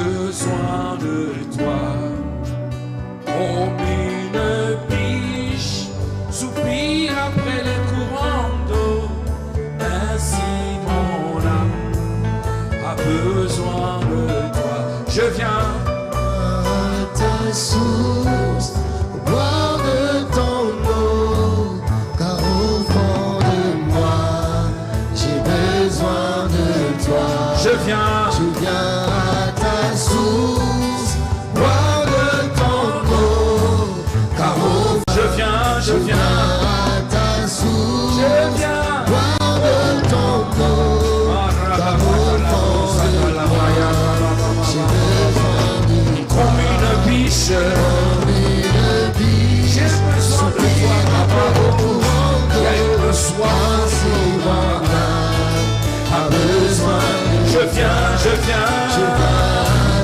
besoin de toi. Comme une biche soupire après les courants d'eau, ainsi mon âme a besoin de toi. Je viens à ta source, boire de ton eau, car au fond de moi, j'ai besoin de toi. Je viens à ta source, boire de ton eau, car au fond je viens à ta source, je viens boire de ton eau, car au fond de moi, j'ai besoin de toi. comme une biche. J'ai besoin de toi, papa. Il y a une soif pour moi. A besoin de Je viens à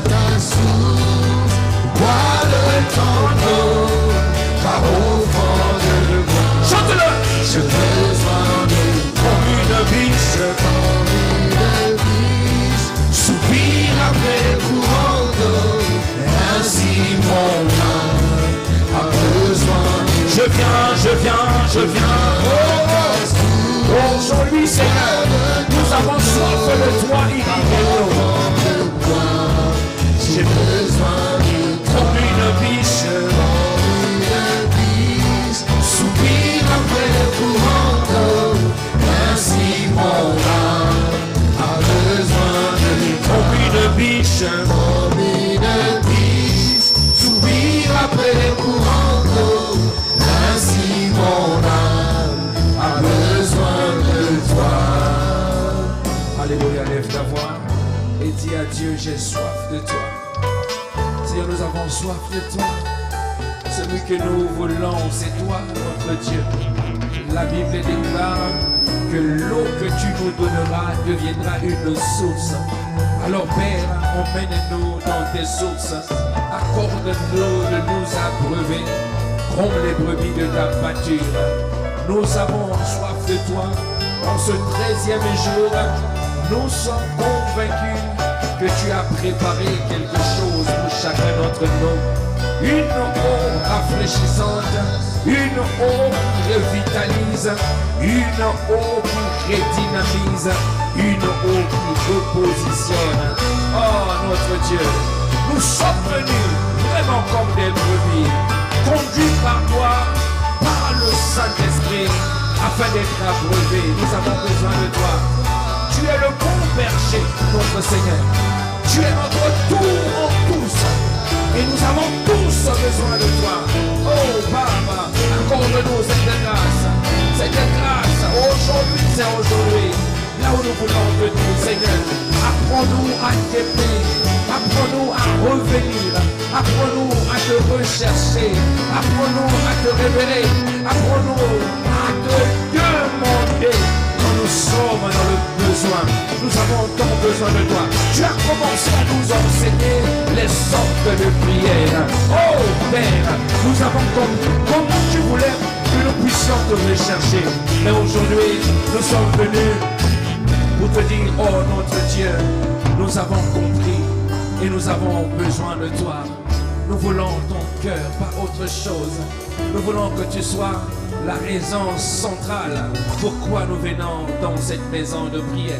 ta source, bois de ton eau, car au fond de moi, chante-le. j'ai besoin de Comme une biche soupir après le courant d'eau, ainsi mon âme a besoin de je viens. Oh, aujourd'hui, Seigneur, nous avons soif de toi, irriguez-nous. j'ai besoin de Comme une biche, soupir après le courant d'eau, ainsi mon âme a besoin de toi. comme une biche, Comme une biche, soupir après le courant d'eau, ainsi mon âme a besoin de toi. alléluia, lève ta voix et dis à Dieu, j'ai soif de toi. Seigneur, nous avons soif de toi. Celui que nous voulons, c'est toi, notre Dieu. La Bible déclare que l'eau que tu nous donneras deviendra une source. Alors Père, emmène-nous dans tes sources. Accorde-nous de nous abreuver comme les brebis de ta pâture. Nous avons soif de toi. En ce 13e jour, nous sommes convaincus que tu as préparé quelque chose pour chacun d'entre nous. Une eau rafraîchissante, une eau qui revitalise, une eau qui redynamise, une eau qui repositionne. Oh notre Dieu, nous sommes venus vraiment comme des brebis, conduits par toi, par le Saint-Esprit, afin d'être abreuvés. Nous avons besoin de toi. Tu es le bon berger, notre Seigneur. Tu es notre tout en tous. Et nous avons tous besoin de toi. Oh Papa, accorde-nous cette grâce. Cette grâce, aujourd'hui, c'est aujourd'hui. Là où nous voulons te dire, Seigneur, apprends-nous à t'aimer. Apprends-nous à revenir. Apprends-nous à te rechercher. Apprends-nous à te révéler. Apprends-nous à te demander. Quand nous sommes dans le besoin, nous avons tant besoin de toi. Tu as commencé à nous enseigner les sortes de prières. Oh Père, nous avons comme tu voulais que nous puissions te rechercher. Mais aujourd'hui, nous sommes venus pour te dire, oh notre Dieu, nous avons compris et nous avons besoin de toi. Nous voulons ton cœur, pas autre chose. Nous voulons que tu sois la raison centrale pourquoi nous venons dans cette maison de prière.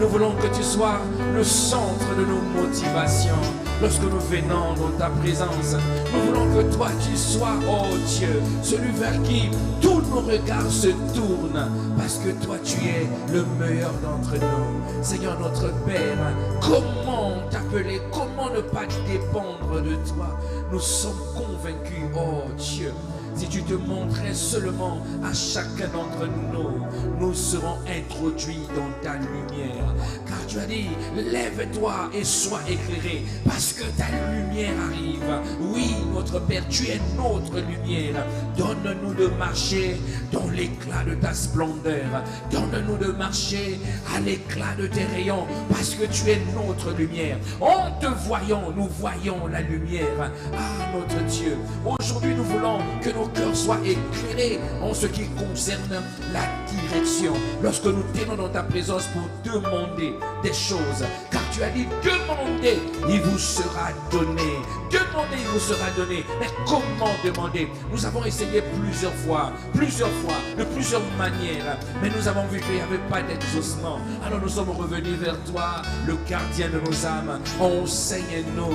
Nous voulons que tu sois le centre de nos motivations lorsque nous venons dans ta présence. Nous voulons que toi tu sois, oh Dieu, celui vers qui tous nos regards se tournent, parce que toi tu es le meilleur d'entre nous. Seigneur notre Père, comment t'appeler, comment ne pas dépendre de toi? Nous sommes convaincus, oh Dieu, si tu te montrais seulement à chacun d'entre nous, nous serons introduits dans ta lumière. Car tu as dit, lève-toi et sois éclairé, parce que ta lumière arrive. Oui, notre Père, tu es notre lumière. Donne-nous de marcher dans l'éclat de ta splendeur. Donne-nous de marcher à l'éclat de tes rayons, parce que tu es notre lumière. En te voyant, nous voyons la lumière. Ah, notre Dieu, aujourd'hui nous voulons que nos cœurs soient éclairés en ce qui concerne la direction. Lorsque nous tenons dans ta présence pour demander des choses, car tu as dit, demandez, il vous sera donné. Demandez, il vous sera donné. Mais comment demander? Nous avons essayé plusieurs fois, de plusieurs manières. Mais nous avons vu qu'il n'y avait pas d'exaucement. Alors nous sommes revenus vers toi, le gardien de nos âmes. Enseigne-nous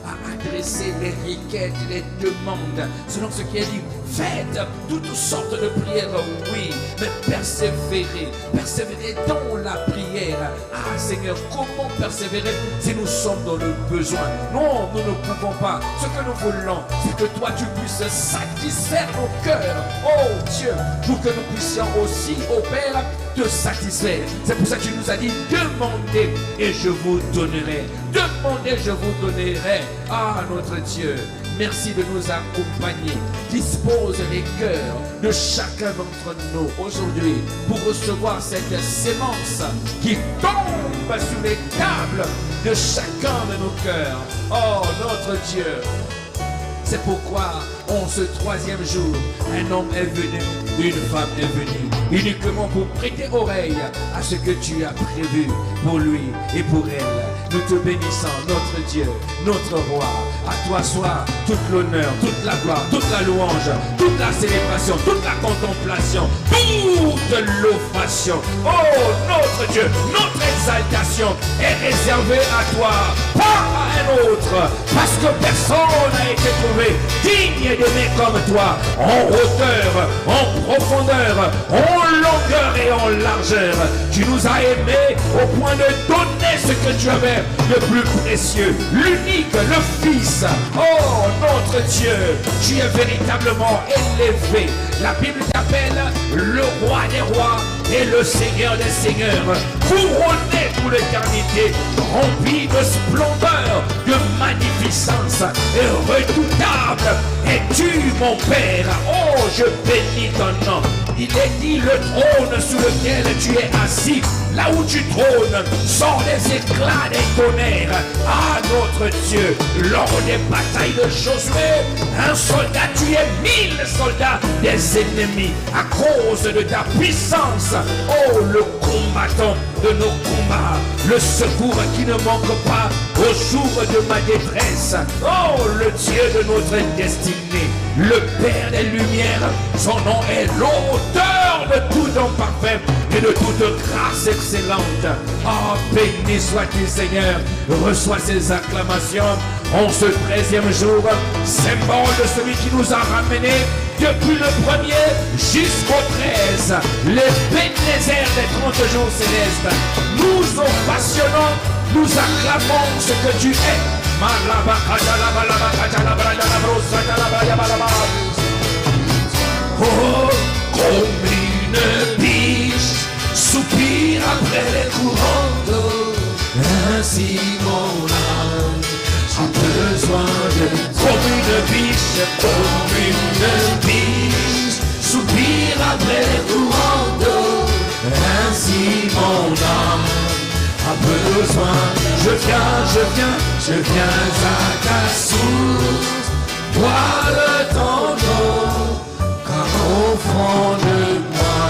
à adresser les requêtes, les demandes, selon ce qui est dit. Faites toutes sortes de prières, oui, mais persévérez dans la prière. Ah Seigneur, comment persévérer si nous sommes dans le besoin? Non, nous ne pouvons pas. Ce que nous voulons, c'est que toi tu puisses satisfaire nos cœurs. Oh Dieu, pour que nous puissions aussi, ô Père, te satisfaire. C'est pour ça que tu nous as dit, demandez et je vous donnerai. Demandez, je vous donnerai. Ah notre Dieu, merci de nous accompagner. Dispose les cœurs de chacun d'entre nous aujourd'hui pour recevoir cette sémence qui tombe sur les tables de chacun de nos cœurs. Oh notre Dieu, c'est pourquoi en ce troisième jour, un homme est venu, une femme est venue, uniquement pour prêter oreille à ce que tu as prévu pour lui et pour elle. Nous te bénissons, notre Dieu, notre Roi. À toi soit toute l'honneur, toute la gloire, toute la louange, toute la célébration, toute la contemplation, toute l'offration. Oh, notre Dieu, notre exaltation est réservée à toi, pas à un autre, parce que personne n'a été trouvé digne d'aimer comme toi, en hauteur, en profondeur, en longueur et en largeur. Tu nous as aimés au point de donner ce que tu avais le plus précieux, l'unique, le Fils. Oh notre Dieu, tu es véritablement élevé. La Bible t'appelle le roi des rois et le Seigneur des seigneurs, couronné pour l'éternité, rempli de splendeur, de magnificence et redoutable. Es-tu mon Père? Oh, je bénis ton nom. Il est dit le trône sous lequel tu es assis, là où tu trônes, sort les éclats des tonnerres. Ah, notre Dieu, lors des batailles de Josué, un soldat tuait 1000 soldats des ennemis à cause de ta puissance. Oh, le combattant de nos combats, le secours qui ne manque pas au jour de ma détresse. Oh, le Dieu de notre destinée, le Père des Lumières, son nom est l'auteur de tout don parfait et de toute grâce excellente. Oh, béni sois-tu Seigneur, reçois ces acclamations en ce 13e jour, symbole de celui qui nous a ramenés depuis le 1er jusqu'au 13, les bénézères des 30 jours célestes. Nous ovationnons, nous acclamons ce que tu es. Oh, comme une biche soupire après les courants d'eau, ainsi mon âme a besoin de toi. Comme une biche soupire après les courants d'eau, ainsi mon âme a besoin. Je viens à ta source, bois le temps d'eau, car au fond de moi,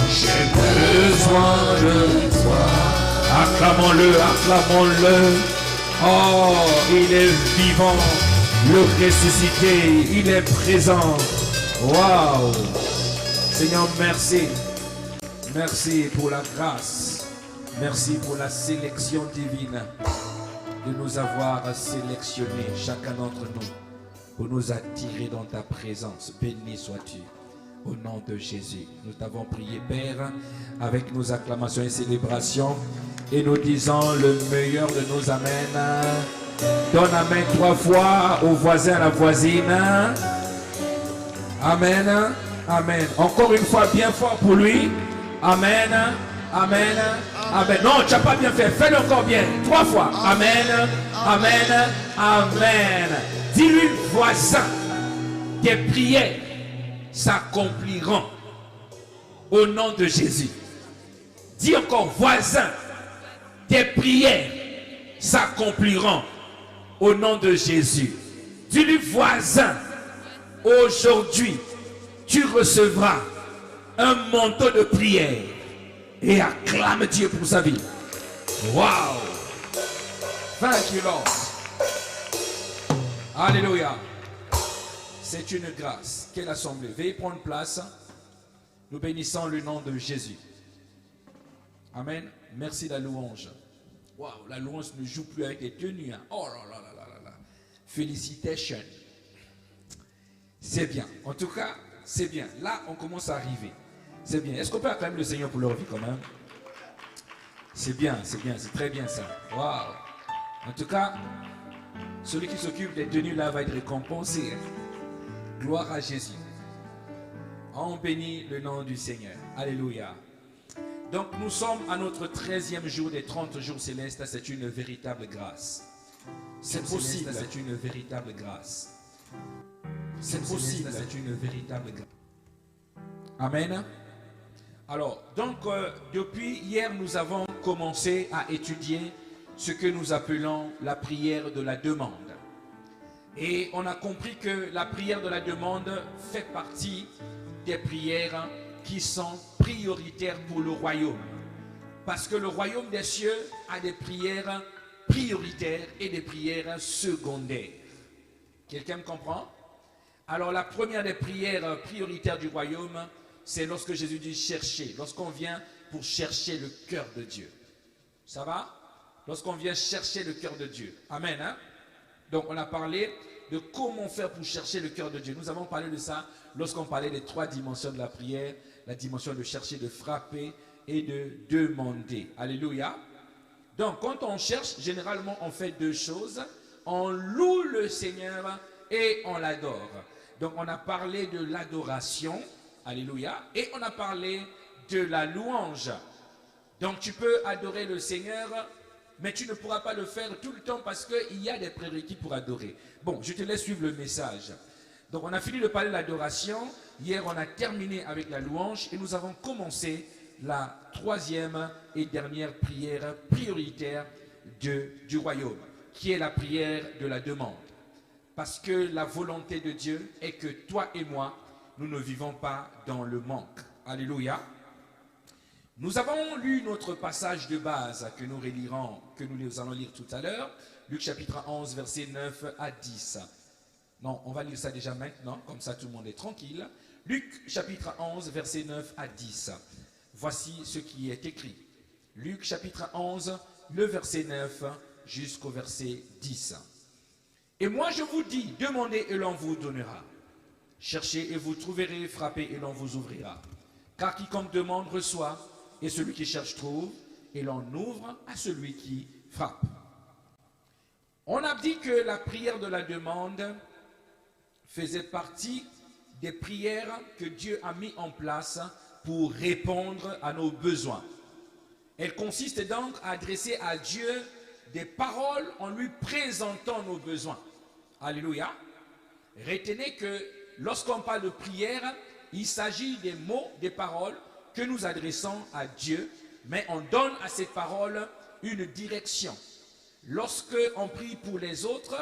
j'ai besoin de toi. Acclamons-le. Oh, il est vivant, le ressuscité, il est présent. Waouh! Seigneur, merci. Merci pour la grâce. Merci pour la sélection divine de nous avoir sélectionnés, chacun d'entre nous, pour nous attirer dans ta présence. Béni sois-tu. Au nom de Jésus, nous t'avons prié, Père, avec nos acclamations et célébrations, et nous disons le meilleur de nos amens. Donne amen 3 fois au voisin, à la voisine. Amen. Amen. Encore une fois, bien fort pour lui. Amen. Amen. Amen. Non, tu n'as pas bien fait. Fais-le encore bien. 3 fois. Amen. Amen. Amen. Dis-lui, voisin, tes prières s'accompliront au nom de Jésus. Dis encore, voisin, tes prières s'accompliront au nom de Jésus. Dis-lui, voisin, aujourd'hui, tu recevras un manteau de prière et acclame Dieu pour sa vie. Wow! Thank you, Lord. Alléluia. C'est une grâce. Quelle assemblée. Veuillez prendre place. Nous bénissons le nom de Jésus. Amen. Merci la louange. Waouh, la louange ne joue plus avec les tenues. Hein. Oh là là là là là là. Félicitations. C'est bien. En tout cas, c'est bien. Là, on commence à arriver. C'est bien. Est-ce qu'on peut acclamer le Seigneur pour leur vie quand même? C'est bien, c'est très bien ça. Waouh. En tout cas, celui qui s'occupe des tenues là va être récompensé. Gloire à Jésus. On bénit le nom du Seigneur. Alléluia. Donc nous sommes à notre 13e jour des 30 jours célestes. C'est une véritable grâce. C'est possible. C'est une véritable grâce. C'est possible. C'est une véritable grâce. Amen. Alors, donc, depuis hier, nous avons commencé à étudier ce que nous appelons la prière de la demande. Et on a compris que la prière de la demande fait partie des prières qui sont prioritaires pour le royaume. Parce que le royaume des cieux a des prières prioritaires et des prières secondaires. Quelqu'un me comprend? Alors la première des prières prioritaires du royaume, c'est lorsque Jésus dit chercher, lorsqu'on vient pour chercher le cœur de Dieu. Ça va? Lorsqu'on vient chercher le cœur de Dieu. Amen. Hein? Donc on a parlé de comment faire pour chercher le cœur de Dieu. Nous avons parlé de ça lorsqu'on parlait des 3 dimensions de la prière. La dimension de chercher, de frapper et de demander. Alléluia. Donc quand on cherche, généralement on fait 2 choses. On loue le Seigneur et on l'adore. Donc on a parlé de l'adoration. Alléluia. Et on a parlé de la louange. Donc tu peux adorer le Seigneur, mais tu ne pourras pas le faire tout le temps parce qu'il y a des prérequis pour adorer. Bon, je te laisse suivre le message. Donc on a fini de parler de l'adoration. Hier, on a terminé avec la louange et nous avons commencé la 3e et dernière prière prioritaire du royaume, qui est la prière de la demande. Parce que la volonté de Dieu est que toi et moi, nous ne vivons pas dans le manque. Alléluia. Nous avons lu notre passage de base que nous relirons, que nous allons lire tout à l'heure. Luc chapitre 11, versets 9 à 10. Non, on va lire ça déjà maintenant, comme ça tout le monde est tranquille. Luc chapitre 11, versets 9 à 10. Voici ce qui est écrit. Luc chapitre 11, le verset 9 jusqu'au verset 10. Et moi je vous dis, demandez et l'on vous donnera. Cherchez et vous trouverez, frappez et l'on vous ouvrira. Car quiconque demande reçoit, et celui qui cherche trouve, et l'on ouvre à celui qui frappe. On a dit que la prière de la demande faisait partie des prières que Dieu a mis en place pour répondre à nos besoins. Elle consiste donc à adresser à Dieu des paroles en lui présentant nos besoins. Alléluia. Retenez que lorsqu'on parle de prière, il s'agit des mots, des paroles que nous adressons à Dieu, mais on donne à ces paroles une direction. Lorsque on prie pour les autres,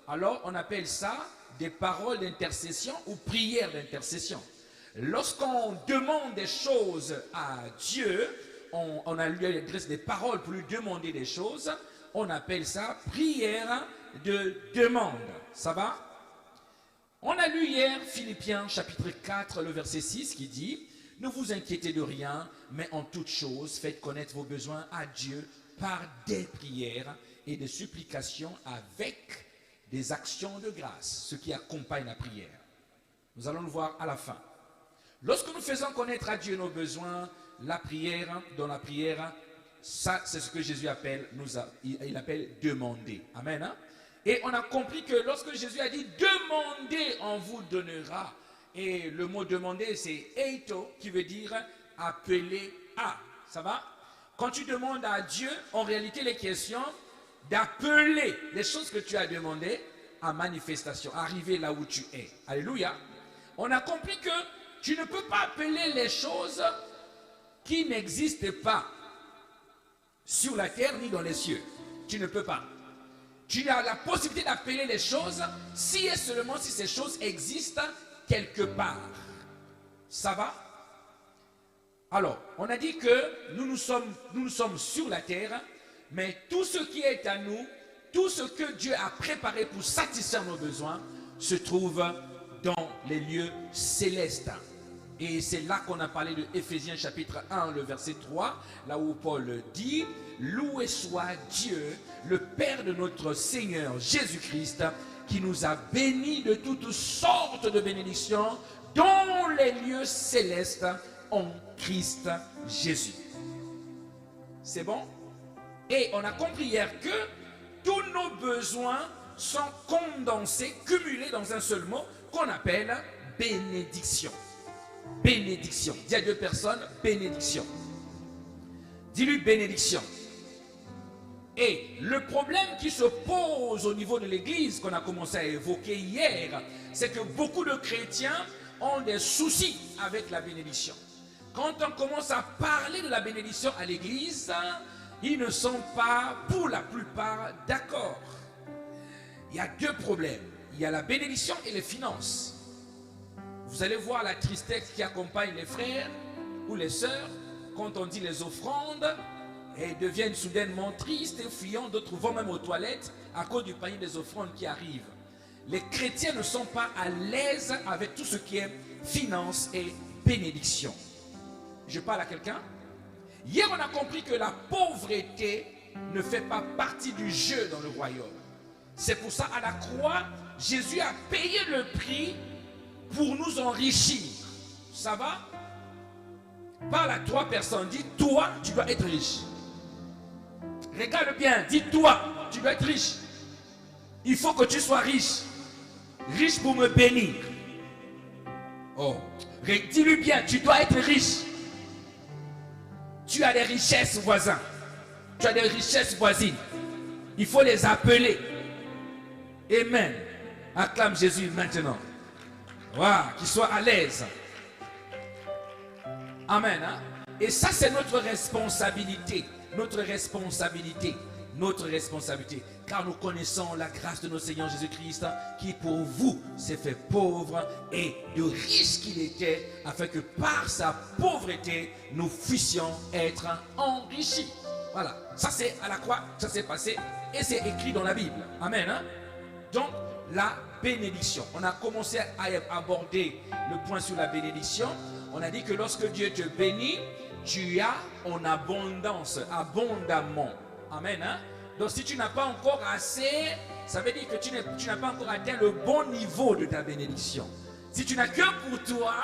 alors on appelle ça des paroles d'intercession ou prières d'intercession. Lorsqu'on demande des choses à Dieu, on lui adresse des paroles pour lui demander des choses, on appelle ça prière de demande. Ça va? On a lu hier Philippiens chapitre 4, le verset 6 qui dit « Ne vous inquiétez de rien, mais en toute chose, faites connaître vos besoins à Dieu par des prières et des supplications avec des actions de grâce, ce qui accompagne la prière. » Nous allons le voir à la fin. Lorsque nous faisons connaître à Dieu nos besoins, la prière, dans la prière, ça c'est ce que Jésus appelle, il appelle demander. Amen. Hein? Et on a compris que lorsque Jésus a dit « Demandez, on vous donnera ». Et le mot « demander » c'est « eito » qui veut dire « appeler à ». Ça va? Quand tu demandes à Dieu, en réalité, les questions d'appeler les choses que tu as demandées à manifestation, arriver là où tu es. Alléluia. On a compris que tu ne peux pas appeler les choses qui n'existent pas sur la terre ni dans les cieux. Tu ne peux pas. Tu as la possibilité d'appeler les choses si et seulement si ces choses existent quelque part. Ça va? Alors, on a dit que nous sommes sur la terre, Mais tout ce qui est à nous, tout ce que Dieu a préparé pour satisfaire nos besoins, se trouve dans les lieux célestes. Et c'est là qu'on a parlé de Éphésiens chapitre 1, le verset 3, là où Paul dit « Loué soit Dieu, le Père de notre Seigneur Jésus-Christ, qui nous a bénis de toutes sortes de bénédictions dans les lieux célestes en Christ Jésus. » C'est bon? Et on a compris hier que tous nos besoins sont condensés, cumulés dans un seul mot qu'on appelle bénédiction. Bénédiction. Dis à deux personnes, bénédiction. Dis-lui bénédiction. Et le problème qui se pose au niveau de l'église, qu'on a commencé à évoquer hier, c'est que beaucoup de chrétiens ont des soucis avec la bénédiction. Quand on commence à parler de la bénédiction à l'église, ils ne sont pas, pour la plupart, d'accord. Il y a deux problèmes. Il y a la bénédiction et les finances. Vous allez voir la tristesse qui accompagne les frères ou les sœurs quand on dit les offrandes, et ils deviennent soudainement tristes et fuyants. D'autres vont même aux toilettes à cause du panier des offrandes qui arrive. Les chrétiens ne sont pas à l'aise avec tout ce qui est finance et bénédiction. Je parle à quelqu'un. Hier, on a compris que la pauvreté ne fait pas partie du jeu dans le royaume. C'est pour ça, à la croix, Jésus a payé le prix pour nous enrichir. Ça va? Parle à trois personnes. Dis, toi, tu dois être riche. Regarde bien. Dis, toi, tu dois être riche. Il faut que tu sois riche. Riche pour me bénir. Oh. Dis-lui bien, tu dois être riche. Tu as des richesses voisins. Tu as des richesses voisines. Il faut les appeler. Amen. Acclame Jésus maintenant. Waouh, qu'il soit à l'aise. Amen. Hein? Et ça, c'est notre responsabilité. Notre responsabilité. Notre responsabilité. Car nous connaissons la grâce de notre Seigneur Jésus-Christ, qui pour vous s'est fait pauvre et de riche qu'il était, afin que par sa pauvreté, nous puissions être enrichis. Voilà. Ça, c'est à la croix, ça s'est passé et c'est écrit dans la Bible. Amen. Hein? Donc, la bénédiction. On a commencé à aborder le point sur la bénédiction. On a dit que lorsque Dieu te bénit, tu as en abondance, abondamment. Amen. Hein? Donc si tu n'as pas encore assez, ça veut dire que tu n'as pas encore atteint le bon niveau de ta bénédiction. Si tu n'as que pour toi,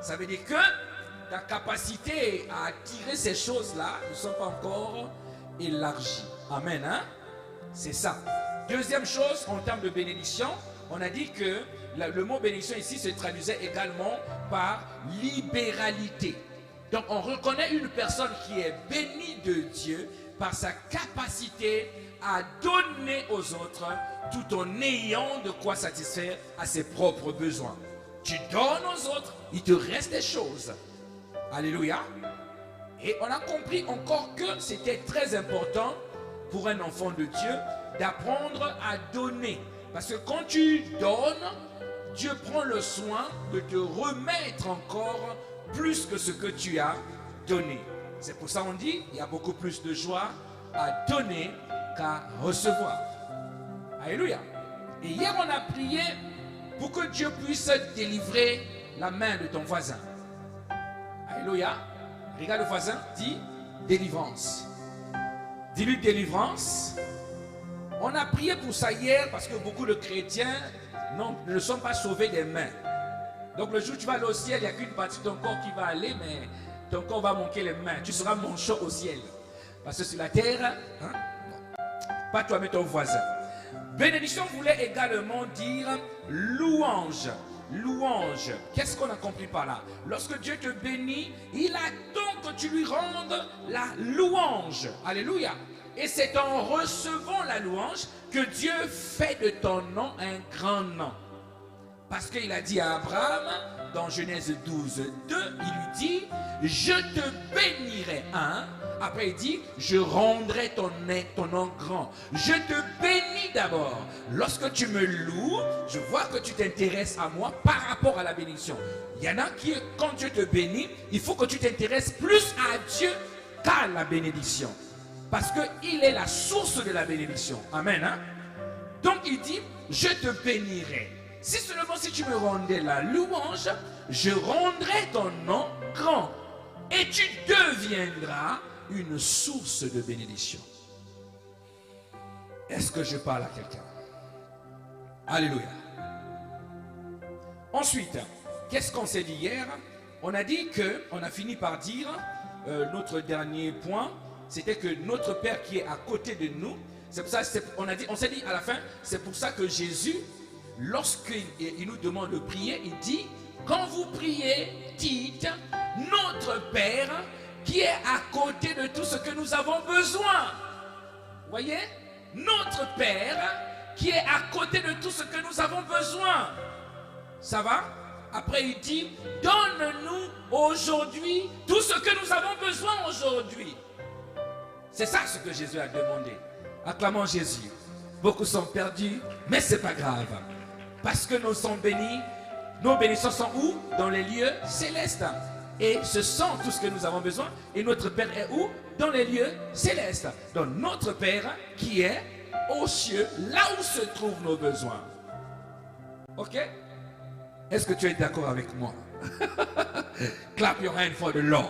ça veut dire que ta capacité à attirer ces choses-là ne sont pas encore élargies. Amen. Hein? C'est ça. Deuxième chose, en termes de bénédiction, on a dit que le mot bénédiction ici se traduisait également par libéralité. Donc on reconnaît une personne qui est bénie de Dieu par sa capacité à donner aux autres tout en ayant de quoi satisfaire à ses propres besoins. Tu donnes aux autres, il te reste des choses. Alléluia. Et on a compris encore que c'était très important pour un enfant de Dieu d'apprendre à donner. Parce que quand tu donnes, Dieu prend le soin de te remettre encore plus que ce que tu as donné. C'est pour ça qu'on dit, il y a beaucoup plus de joie à donner qu'à recevoir. Alléluia. Et hier, on a prié pour que Dieu puisse délivrer la main de ton voisin. Alléluia. Regarde le voisin, dis délivrance. Dis-lui délivrance. On a prié pour ça hier parce que beaucoup de chrétiens ne sont pas sauvés des mains. Donc le jour où tu vas aller au ciel, il n'y a qu'une partie de ton corps qui va aller, mais ton corps va manquer les mains. Tu seras manchot au ciel. Parce que sur la terre, hein, pas toi mais ton voisin. Bénédiction voulait également dire louange. Louange. Qu'est-ce qu'on a compris par là? Lorsque Dieu te bénit, il attend que tu lui rendes la louange. Alléluia. Et c'est en recevant la louange que Dieu fait de ton nom un grand nom. Parce qu'il a dit à Abraham, dans Genèse 12, 2, il lui dit, je te bénirai. Après il dit, je rendrai ton nom grand. Je te bénis d'abord. Lorsque tu me loues, je vois que tu t'intéresses à moi par rapport à la bénédiction. Il y en a qui, quand Dieu te bénit, il faut que tu t'intéresses plus à Dieu qu'à la bénédiction. Parce qu'il est la source de la bénédiction. Amen. Hein? Donc il dit, je te bénirai. Si seulement si tu me rendais la louange, je rendrai ton nom grand. Et tu deviendras une source de bénédiction. Est-ce que je parle à quelqu'un? Alléluia. Ensuite, qu'est-ce qu'on s'est dit hier? On a dit que, on a fini par dire, notre dernier point, c'était que notre Père qui est à côté de nous, c'est pour ça, on s'est dit à la fin, c'est pour ça que Jésus, lorsqu'il nous demande de prier, il dit, quand vous priez, dites, notre Père qui est à côté de tout ce que nous avons besoin. Voyez? Notre Père qui est à côté de tout ce que nous avons besoin. Ça va? Après il dit, donne-nous aujourd'hui tout ce que nous avons besoin aujourd'hui. C'est ça ce que Jésus a demandé. Acclamons Jésus. Beaucoup sont perdus, mais ce n'est pas grave. Parce que nous sommes bénis. Nos bénédictions sont où? Dans les lieux célestes. Et ce sont tout ce que nous avons besoin. Et notre Père est où? Dans les lieux célestes. Donc notre Père qui est aux cieux, là où se trouvent nos besoins. Ok? Est-ce que tu es d'accord avec moi? Clap your hand for the Lord.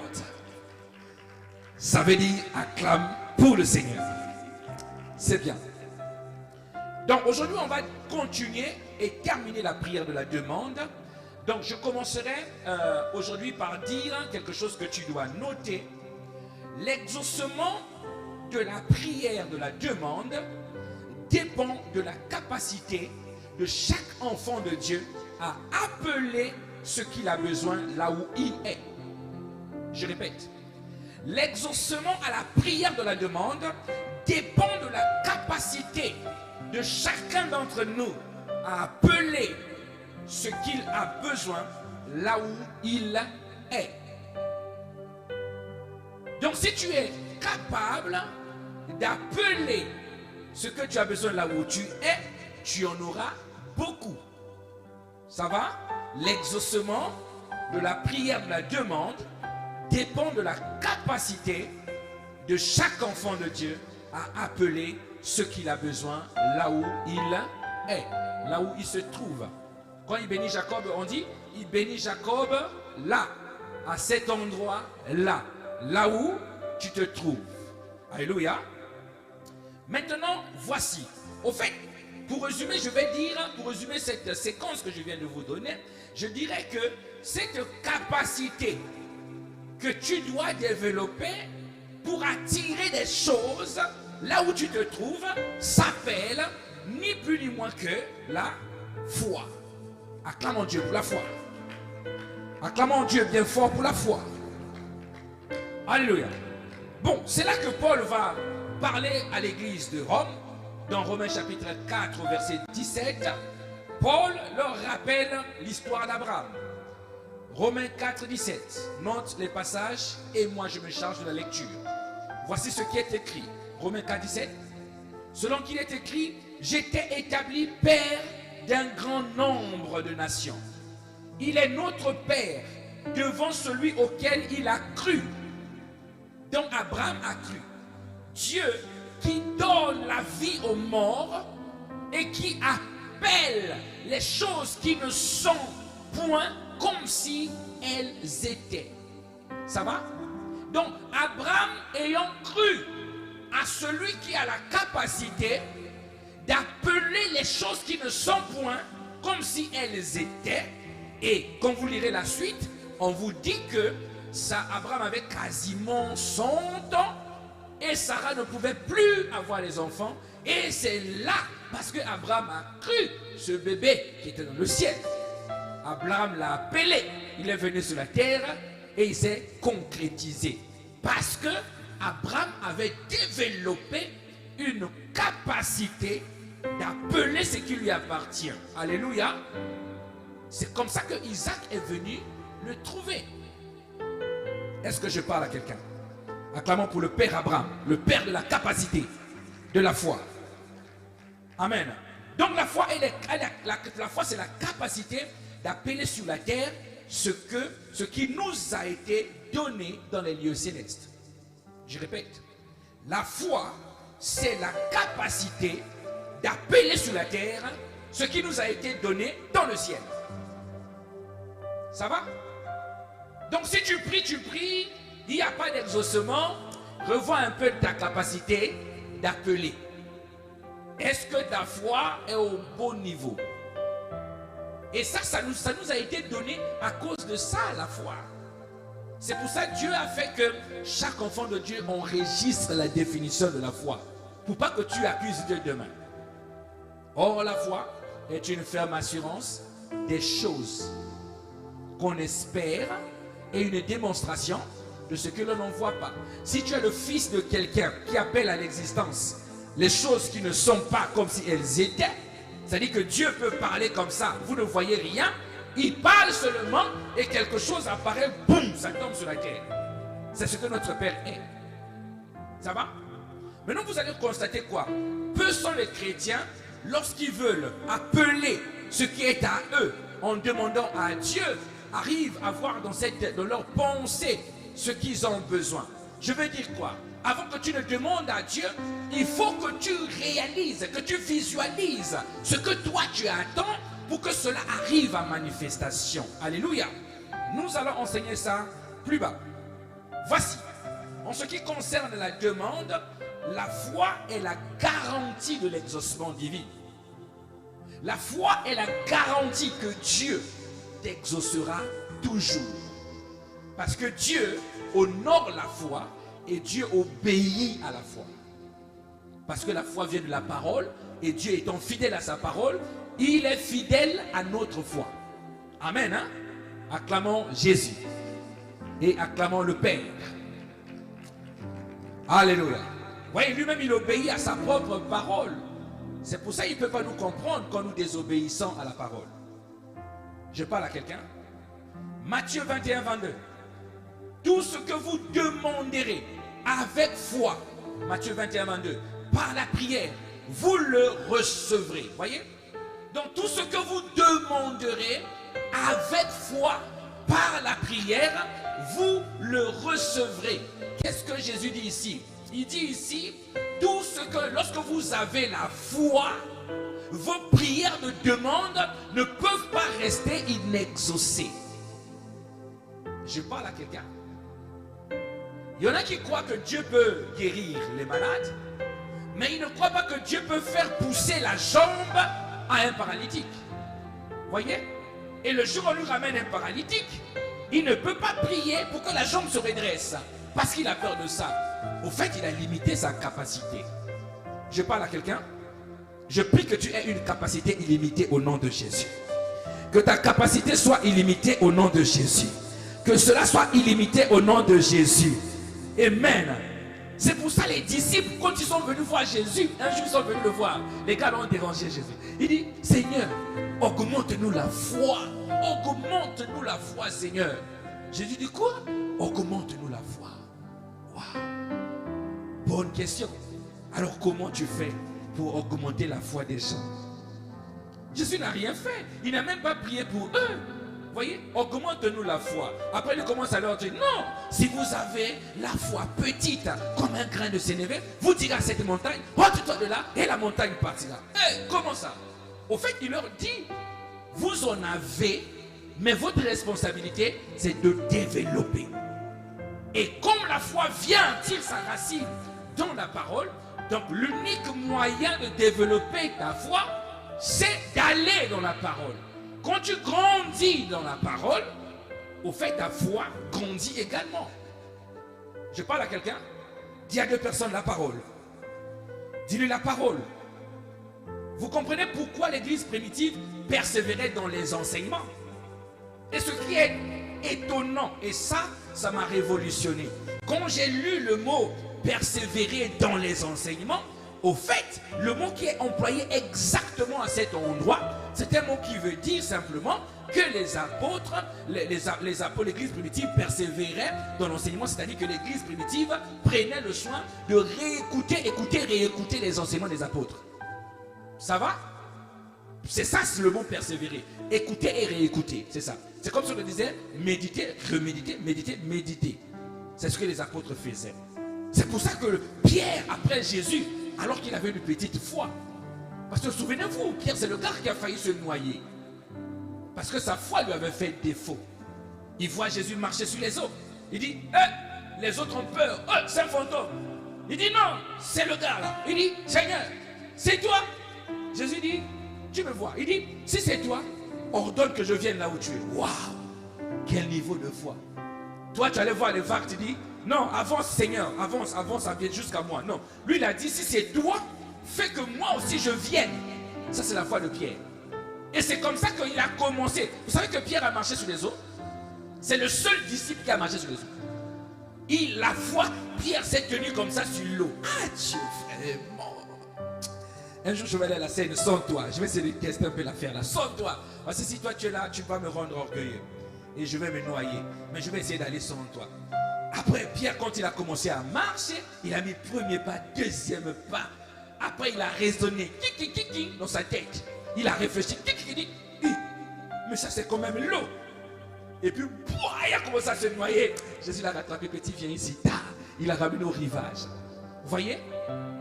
Ça veut dire acclame pour le Seigneur. C'est bien. Donc aujourd'hui on va continuer et terminer la prière de la demande. Donc je commencerai aujourd'hui par dire quelque chose que tu dois noter. L'exaucement de la prière de la demande dépend de la capacité de chaque enfant de Dieu à appeler ce qu'il a besoin là où il est. Je répète, l'exaucement à la prière de la demande dépend de la capacité de chacun d'entre nous à appeler ce qu'il a besoin là où il est. Donc si tu es capable d'appeler ce que tu as besoin là où tu es, tu en auras beaucoup. Ça va? L'exaucement de la prière de la demande dépend de la capacité de chaque enfant de Dieu à appeler ce qu'il a besoin là où il est, là où il se trouve. Quand il bénit Jacob, on dit, il bénit Jacob là, à cet endroit là, là où tu te trouves. Alléluia. Maintenant, voici. Au fait, pour résumer, je vais dire, pour résumer cette séquence que je viens de vous donner, je dirais que cette capacité que tu dois développer pour attirer des choses là où tu te trouves s'appelle ni plus ni moins que la foi. Acclamons Dieu pour la foi. Acclamons Dieu bien fort pour la foi. Alléluia. Bon, c'est là que Paul va parler à l'église de Rome. Dans Romains chapitre 4, verset 17, Paul leur rappelle l'histoire d'Abraham. Romains 4, 17, note les passages et moi je me charge de la lecture. Voici ce qui est écrit. Romains 4, 17. Selon qu'il est écrit, j'étais établi père d'un grand nombre de nations. Il est notre père devant celui auquel il a cru. Donc Abraham a cru. Dieu qui donne la vie aux morts et qui appelle les choses qui ne sont point comme si elles étaient. Ça va? Donc Abraham ayant cru à celui qui a la capacité d'appeler les choses qui ne sont point comme si elles étaient, et quand vous lirez la suite, on vous dit que Abraham avait quasiment 100 ans et Sarah ne pouvait plus avoir les enfants, et c'est là, parce que Abraham a cru ce bébé qui était dans le ciel, Abraham l'a appelé, il est venu sur la terre et il s'est concrétisé parce que Abraham avait développé une capacité d'appeler ce qui lui appartient. Alléluia. C'est comme ça que Isaac est venu le trouver. Est-ce que je parle à quelqu'un? Acclamons pour le Père Abraham, le Père de la capacité, de la foi. Amen. Donc la foi, la foi, c'est la capacité d'appeler sur la terre ce qui nous a été donné dans les lieux célestes. Je répète, La foi, c'est la capacité d'appeler sur la terre ce qui nous a été donné dans le ciel. Ça va? Donc si tu pries, il n'y a pas d'exaucement, revois un peu ta capacité d'appeler. Est-ce que ta foi est au bon niveau? Et ça nous a été donné à cause de ça, la foi. C'est pour ça que Dieu a fait que chaque enfant de Dieu enregistre la définition de la foi. Pour pas que tu accuses Dieu demain. Or, la foi est une ferme assurance des choses qu'on espère et une démonstration de ce que l'on n'en voit pas. Si tu es le fils de quelqu'un qui appelle à l'existence les choses qui ne sont pas comme si elles étaient, c'est-à-dire que Dieu peut parler comme ça, vous ne voyez rien, il parle seulement et quelque chose apparaît, boum, ça tombe sur la terre. C'est ce que notre Père est. Ça va? Maintenant, vous allez constater quoi? Peu sont les chrétiens lorsqu'ils veulent appeler ce qui est à eux en demandant à Dieu, arrivent à voir dans leur pensée ce qu'ils ont besoin. Je veux dire quoi? Avant que tu ne demandes à Dieu, il faut que tu réalises, que tu visualises ce que toi tu attends pour que cela arrive à manifestation. Alléluia. Nous allons enseigner ça plus bas. Voici, en ce qui concerne la demande, la foi est la garantie de l'exaucement divin. La foi est la garantie que Dieu t'exaucera toujours. Parce que Dieu honore la foi et Dieu obéit à la foi. Parce que la foi vient de la parole et Dieu étant fidèle à sa parole, il est fidèle à notre foi. Amen. Hein? Acclamons Jésus et acclamons le Père. Alléluia. Voyez, lui-même il obéit à sa propre parole. C'est pour ça qu'il ne peut pas nous comprendre quand nous désobéissons à la parole. Je parle à quelqu'un. Matthieu 21, 22. Tout ce que vous demanderez avec foi, Matthieu 21, 22, par la prière, vous le recevrez. Voyez? Donc tout ce que vous demanderez avec foi, par la prière, vous le recevrez. Qu'est-ce que Jésus dit ici? Il dit ici, tout ce que, lorsque vous avez la foi, vos prières de demande ne peuvent pas rester inexaucées. Je parle à quelqu'un. Il y en a qui croient que Dieu peut guérir les malades, mais ils ne croient pas que Dieu peut faire pousser la jambe à un paralytique. Voyez? Et le jour où on lui ramène un paralytique, il ne peut pas prier pour que la jambe se redresse, parce qu'il a peur de ça. Au fait, il a limité sa capacité. Je parle à quelqu'un. Je prie que tu aies une capacité illimitée au nom de Jésus. Que ta capacité soit illimitée au nom de Jésus. Que cela soit illimité au nom de Jésus. Amen. C'est pour ça les disciples, quand ils sont venus voir Jésus, un jour ils sont venus le voir, les gars l'ont dérangé Jésus. Il dit, Seigneur, augmente-nous la foi. Augmente-nous la foi, Seigneur. Jésus dit quoi? Augmente-nous la foi. Wow. Bonne question. Alors comment tu fais pour augmenter la foi des gens? Jésus n'a rien fait. Il n'a même pas prié pour eux. Voyez, augmente-nous la foi. Après, il commence à leur dire, non, si vous avez la foi petite, comme un grain de sénévé, vous direz à cette montagne, ôte-toi de là, et la montagne partira. Comment ça? Au fait, il leur dit, vous en avez, mais votre responsabilité, c'est de développer. Et comme la foi vient, tire sa racine dans la parole, donc l'unique moyen de développer ta foi, c'est d'aller dans la parole. Quand tu grandis dans la parole, au fait ta foi grandit également. Je parle à quelqu'un, dis à deux personnes la parole. Dis-lui la parole. Vous comprenez pourquoi l'église primitive persévérait dans les enseignements? Et ce qui est étonnant, et ça m'a révolutionné. Quand j'ai lu le mot persévérer dans les enseignements, au fait, le mot qui est employé exactement à cet endroit, c'est un mot qui veut dire simplement que les apôtres, les apôtres, l'église primitive persévéraient dans l'enseignement, c'est-à-dire que l'église primitive prenait le soin de réécouter les enseignements des apôtres. Ça va? C'est ça, c'est le mot persévérer. Écouter et réécouter, c'est ça. C'est comme si on disait méditer, reméditer, méditer, méditer. C'est ce que les apôtres faisaient. C'est pour ça que Pierre, après Jésus, alors qu'il avait une petite foi, parce que souvenez-vous, Pierre, c'est le gars qui a failli se noyer. Parce que sa foi lui avait fait défaut. Il voit Jésus marcher sur les eaux. Il dit, les autres ont peur. Oh, c'est un fantôme. Il dit, non, c'est le gars là. Il dit, Seigneur, c'est toi. Jésus dit, tu me vois. Il dit, si c'est toi, ordonne que je vienne là où tu es. Waouh, quel niveau de foi. Toi, tu allais voir les vagues, tu dis, non, avance Seigneur, avance, avance, ça vient jusqu'à moi. Non, lui il a dit, si c'est toi, fais que moi aussi je vienne. Ça c'est la foi de Pierre. Et c'est comme ça qu'il a commencé. Vous savez que Pierre a marché sur les eaux. C'est le seul disciple qui a marché sur les eaux. La foi, Pierre s'est tenu comme ça sur l'eau. Ah Dieu, vraiment. Un jour je vais aller à la scène sans toi. Je vais essayer de tester un peu l'affaire là, sans toi. Parce que si toi tu es là, tu vas me rendre orgueilleux. Et je vais me noyer. Mais je vais essayer d'aller sans toi. Après Pierre, quand il a commencé à marcher, il a mis premier pas, deuxième pas. Après il a raisonné dans sa tête. Il a réfléchi. Mais ça c'est quand même l'eau. Et puis il a commencé à se noyer. Jésus l'a rattrapé, petit, viens ici. Il a ramené au rivage. Vous voyez?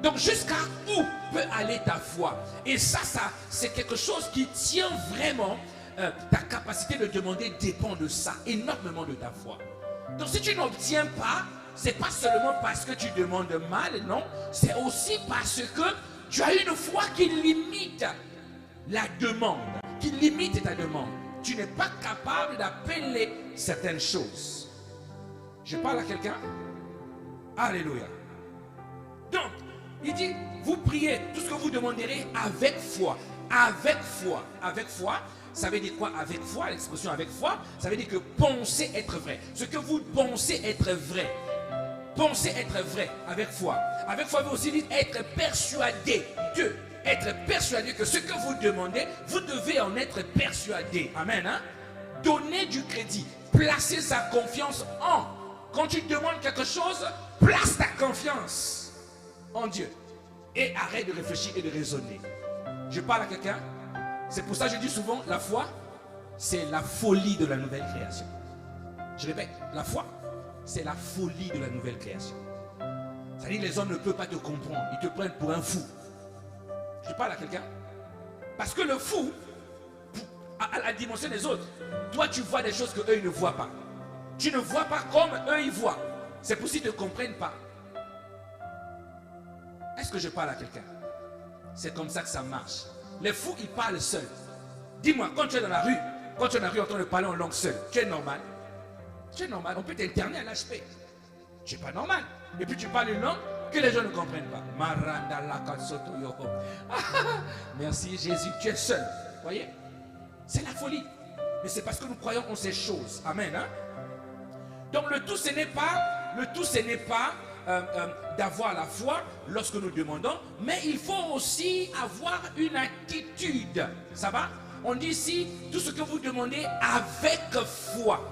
Donc jusqu'à où peut aller ta foi? Et ça c'est quelque chose qui tient vraiment. Ta capacité de demander dépend de ça, énormément de ta foi. Donc si tu n'obtiens pas, c'est pas seulement parce que tu demandes mal, non, c'est aussi parce que tu as une foi qui limite la demande, qui limite ta demande. Tu n'es pas capable d'appeler certaines choses. Je parle à quelqu'un? Alléluia. Donc, il dit, vous priez tout ce que vous demanderez avec foi. Avec foi. Avec foi. Ça veut dire quoi avec foi? L'expression avec foi, ça veut dire que pensez être vrai. Ce que vous pensez être vrai. Pensez être vrai avec foi. Avec foi veut aussi dire être persuadé de. Être persuadé que ce que vous demandez, vous devez en être persuadé. Amen. Hein? Donner du crédit. Placer sa confiance en. Quand tu demandes quelque chose, place ta confiance en Dieu. Et arrête de réfléchir et de raisonner. Je parle à quelqu'un. C'est pour ça que je dis souvent, la foi, c'est la folie de la nouvelle création. Je répète, la foi, c'est la folie de la nouvelle création. C'est-à-dire que les hommes ne peuvent pas te comprendre. Ils te prennent pour un fou. Je parle à quelqu'un. Parce que le fou, à la dimension des autres, toi tu vois des choses qu'eux ils ne voient pas. Tu ne vois pas comme eux ils voient. C'est pour qu'ils ne te comprennent pas. Est-ce que je parle à quelqu'un? C'est comme ça que ça marche. Les fous, ils parlent seuls. Dis-moi, quand tu es dans la rue, en train de parler en langue seule, tu es normal? Tu es normal. On peut t'interner à l'HP. Tu n'es pas normal. Et puis tu parles une langue que les gens ne comprennent pas. Merci Jésus, tu es seul. Vous voyez? C'est la folie. Mais c'est parce que nous croyons en ces choses. Amen. Hein? Donc le tout, ce n'est pas d'avoir la foi lorsque nous demandons, mais il faut aussi avoir une attitude. Ça va? On dit ici, tout ce que vous demandez avec foi.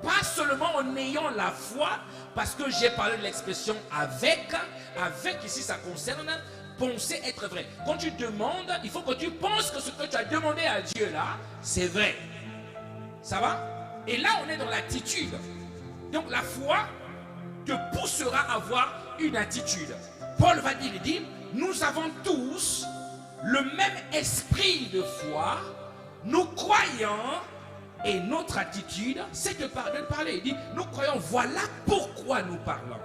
Pas seulement en ayant la foi, parce que j'ai parlé de l'expression avec. Avec ici, ça concerne penser être vrai. Quand tu demandes, il faut que tu penses que ce que tu as demandé à Dieu là, c'est vrai. Ça va? Et là, on est dans l'attitude. Donc la foi te poussera à avoir une attitude. Paul va dire, il dit, nous avons tous le même esprit de foi, nous croyons, et notre attitude, c'est de parler. Il dit, nous croyons, voilà pourquoi nous parlons.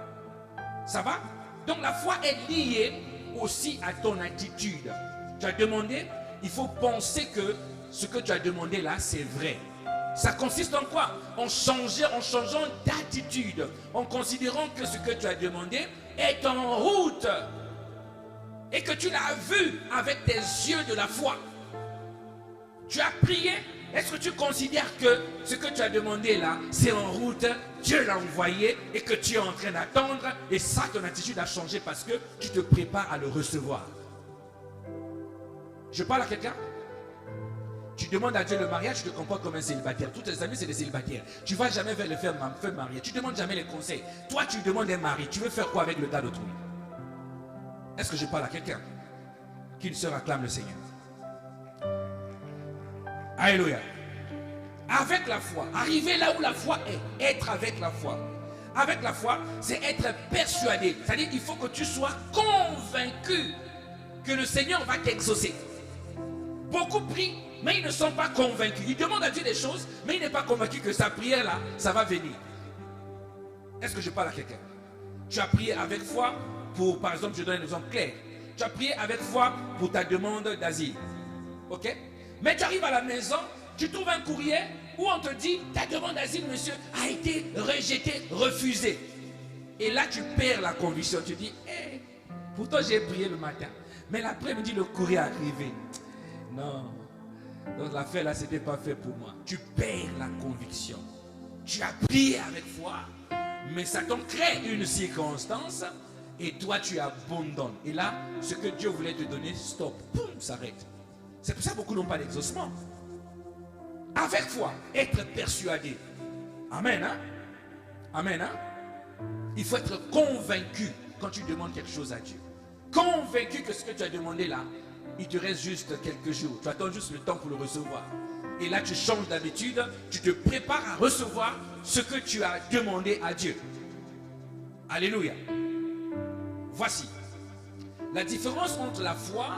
Ça va? Donc la foi est liée aussi à ton attitude. Tu as demandé, il faut penser que ce que tu as demandé là, c'est vrai. Ça consiste en quoi? En changeant d'attitude, en considérant que ce que tu as demandé est en route et que tu l'as vu avec tes yeux de la foi. Tu as prié. Est-ce que tu considères que ce que tu as demandé là, c'est en route, Dieu l'a envoyé et que tu es en train d'attendre, et ça, ton attitude a changé parce que tu te prépares à le recevoir? Je parle à quelqu'un? Tu demandes à Dieu le mariage, tu te comportes comme un célibataire. Tous tes amis, c'est des célibataires. Tu ne vas jamais vers le faire marier. Tu ne demandes jamais les conseils. Toi, tu demandes un mari. Tu veux faire quoi avec le gars d'autrui? Est-ce que je parle à quelqu'un qui se acclame le Seigneur? Alléluia. Avec la foi, arriver là où la foi est, être avec la foi. Avec la foi, c'est être persuadé. C'est-à-dire qu'il faut que tu sois convaincu que le Seigneur va t'exaucer. Beaucoup prient, mais ils ne sont pas convaincus. Ils demandent à Dieu des choses, mais il n'est pas convaincu que sa prière là, ça va venir. Est-ce que je parle à quelqu'un? Tu as prié avec foi pour, par exemple, je donne un exemple clair. Tu as prié avec foi pour ta demande d'asile. Ok? Mais tu arrives à la maison, tu trouves un courrier où on te dit ta demande d'asile, monsieur, a été rejetée, refusée. Et là, tu perds la conviction. Tu dis, hey, pourtant j'ai prié le matin, mais l'après-midi, le courrier est arrivé. Non. Donc l'affaire là, c'était pas fait pour moi. Tu perds la conviction. Tu as prié avec foi, mais Satan crée une circonstance et toi tu abandonnes. Et là, ce que Dieu voulait te donner, stop, boum, s'arrête. C'est pour ça que beaucoup n'ont pas d'exaucement. Avec foi, être persuadé. Amen, hein? Amen, hein? Il faut être convaincu quand tu demandes quelque chose à Dieu. Convaincu que ce que tu as demandé là, il te reste juste quelques jours. Tu attends juste le temps pour le recevoir. Et là, tu changes d'habitude. Tu te prépares à recevoir ce que tu as demandé à Dieu. Alléluia. Voici. La différence entre la foi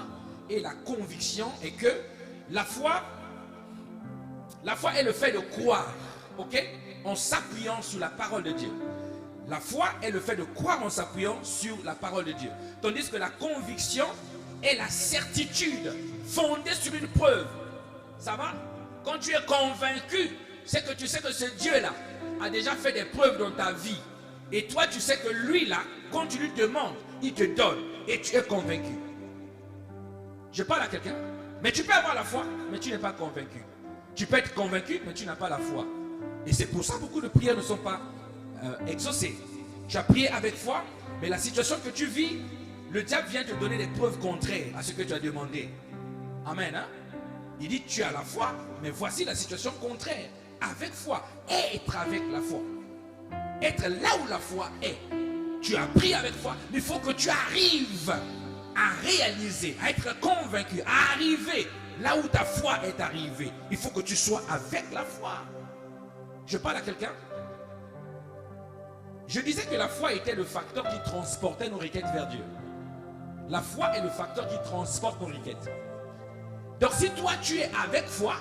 et la conviction est que la foi est le fait de croire, ok, en s'appuyant sur la parole de Dieu. La foi est le fait de croire en s'appuyant sur la parole de Dieu. Tandis que la conviction est la certitude fondée sur une preuve. Ça va? Quand tu es convaincu, c'est que tu sais que ce Dieu-là a déjà fait des preuves dans ta vie. Et toi, tu sais que lui-là, quand tu lui demandes, il te donne. Et tu es convaincu. Je parle à quelqu'un. Mais tu peux avoir la foi, mais tu n'es pas convaincu. Tu peux être convaincu, mais tu n'as pas la foi. Et c'est pour ça que beaucoup de prières ne sont pas exaucées. Tu as prié avec foi, mais la situation que tu vis, le diable vient te donner des preuves contraires à ce que tu as demandé. Amen. Hein? Il dit, tu as la foi, mais voici la situation contraire. Avec foi, être avec la foi. Être là où la foi est. Tu as prié avec foi, mais il faut que tu arrives à réaliser, à être convaincu, à arriver là où ta foi est arrivée. Il faut que tu sois avec la foi. Je parle à quelqu'un. Je disais que la foi était le facteur qui transportait nos requêtes vers Dieu. La foi est le facteur qui transporte nos requêtes. Donc si toi tu es avec foi,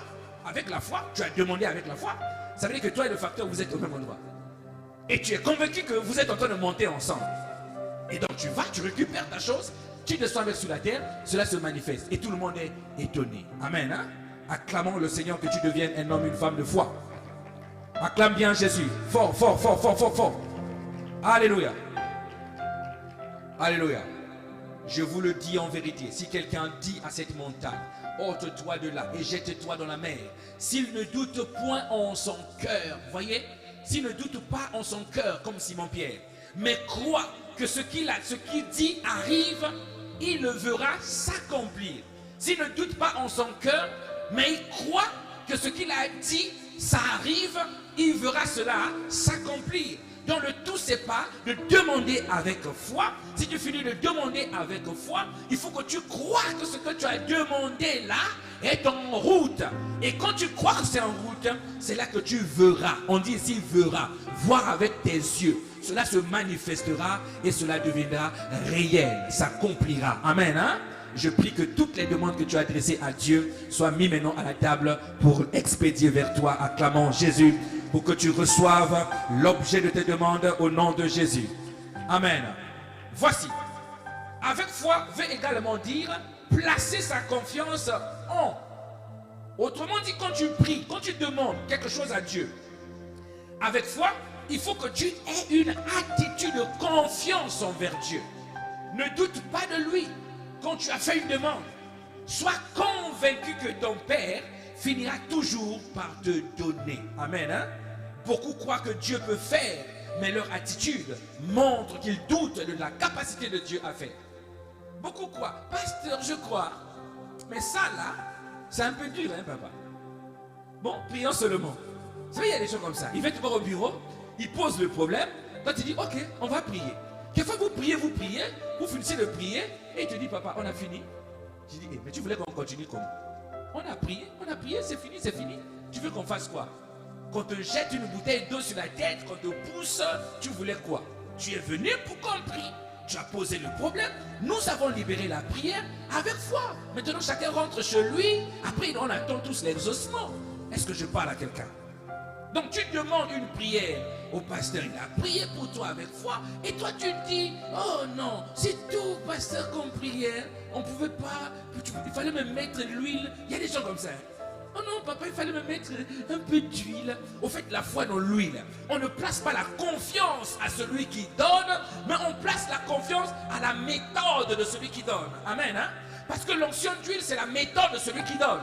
avec la foi, tu as demandé avec la foi, ça veut dire que toi et le facteur vous êtes au même endroit. Et tu es convaincu que vous êtes en train de monter ensemble. Et donc tu vas, tu récupères ta chose, tu descends avec sur la terre, cela se manifeste. Et tout le monde est étonné. Amen. Hein? Acclamons le Seigneur que tu deviennes un homme, une femme de foi. Acclame bien Jésus. Fort, fort, fort, fort, fort, fort. Alléluia. Alléluia. Je vous le dis en vérité, si quelqu'un dit à cette montagne, ôte-toi de là et jette-toi dans la mer, s'il ne doute point en son cœur, voyez, s'il ne doute pas en son cœur comme Simon-Pierre, mais croit que ce qu'il dit arrive, il le verra s'accomplir. S'il ne doute pas en son cœur, mais il croit que ce qu'il a dit, ça arrive, il verra cela s'accomplir. Donc le tout, c'est pas de demander avec foi. Si tu finis de demander avec foi, il faut que tu crois que ce que tu as demandé là est en route. Et quand tu crois que c'est en route, c'est là que tu verras. On dit ici verras. Voir avec tes yeux. Cela se manifestera et cela deviendra réel. S'accomplira. Amen. Hein? Je prie que toutes les demandes que tu as adressées à Dieu soient mises maintenant à la table pour expédier vers toi. Acclamons Jésus pour que tu reçoives l'objet de tes demandes au nom de Jésus. Amen. Voici. Avec foi veut également dire placer sa confiance en. Autrement dit, quand tu pries, quand tu demandes quelque chose à Dieu, avec foi, il faut que tu aies une attitude de confiance envers Dieu. Ne doute pas de lui. Quand tu as fait une demande, sois convaincu que ton Père finira toujours par te donner. Amen. Hein? Beaucoup croient que Dieu peut faire, mais leur attitude montre qu'ils doutent de la capacité de Dieu à faire. Beaucoup croient, pasteur, je crois. Mais ça là, c'est un peu dur, hein, papa? Bon, prions seulement. Vous savez, il y a des choses comme ça. Il vient te voir au bureau, il pose le problème. Toi, tu dis, ok, on va prier. Quelquefois, vous priez, vous finissez de prier, et il te dit, papa, on a fini. Je dis, mais tu voulais qu'on continue comment? On a prié, c'est fini, c'est fini. Tu veux qu'on fasse quoi? Qu'on te jette une bouteille d'eau sur la tête, qu'on te pousse, tu voulais quoi? Tu es venu pour qu'on prie. Tu as posé le problème. Nous avons libéré la prière avec foi. Maintenant, chacun rentre chez lui. Après, on attend tous l'exaucement. Est-ce que je parle à quelqu'un? Donc, tu demandes une prière au pasteur. Il a prié pour toi avec foi. Et toi, tu dis, oh non, c'est tout, pasteur, comme prière. On ne pouvait pas. Il fallait me mettre l'huile. Il y a des gens comme ça. Oh non, papa, il fallait me mettre un peu d'huile. Au fait, la foi dans l'huile. On ne place pas la confiance à celui qui donne, mais on place la confiance à la méthode de celui qui donne. Amen. Hein? Parce que l'onction d'huile, c'est la méthode de celui qui donne.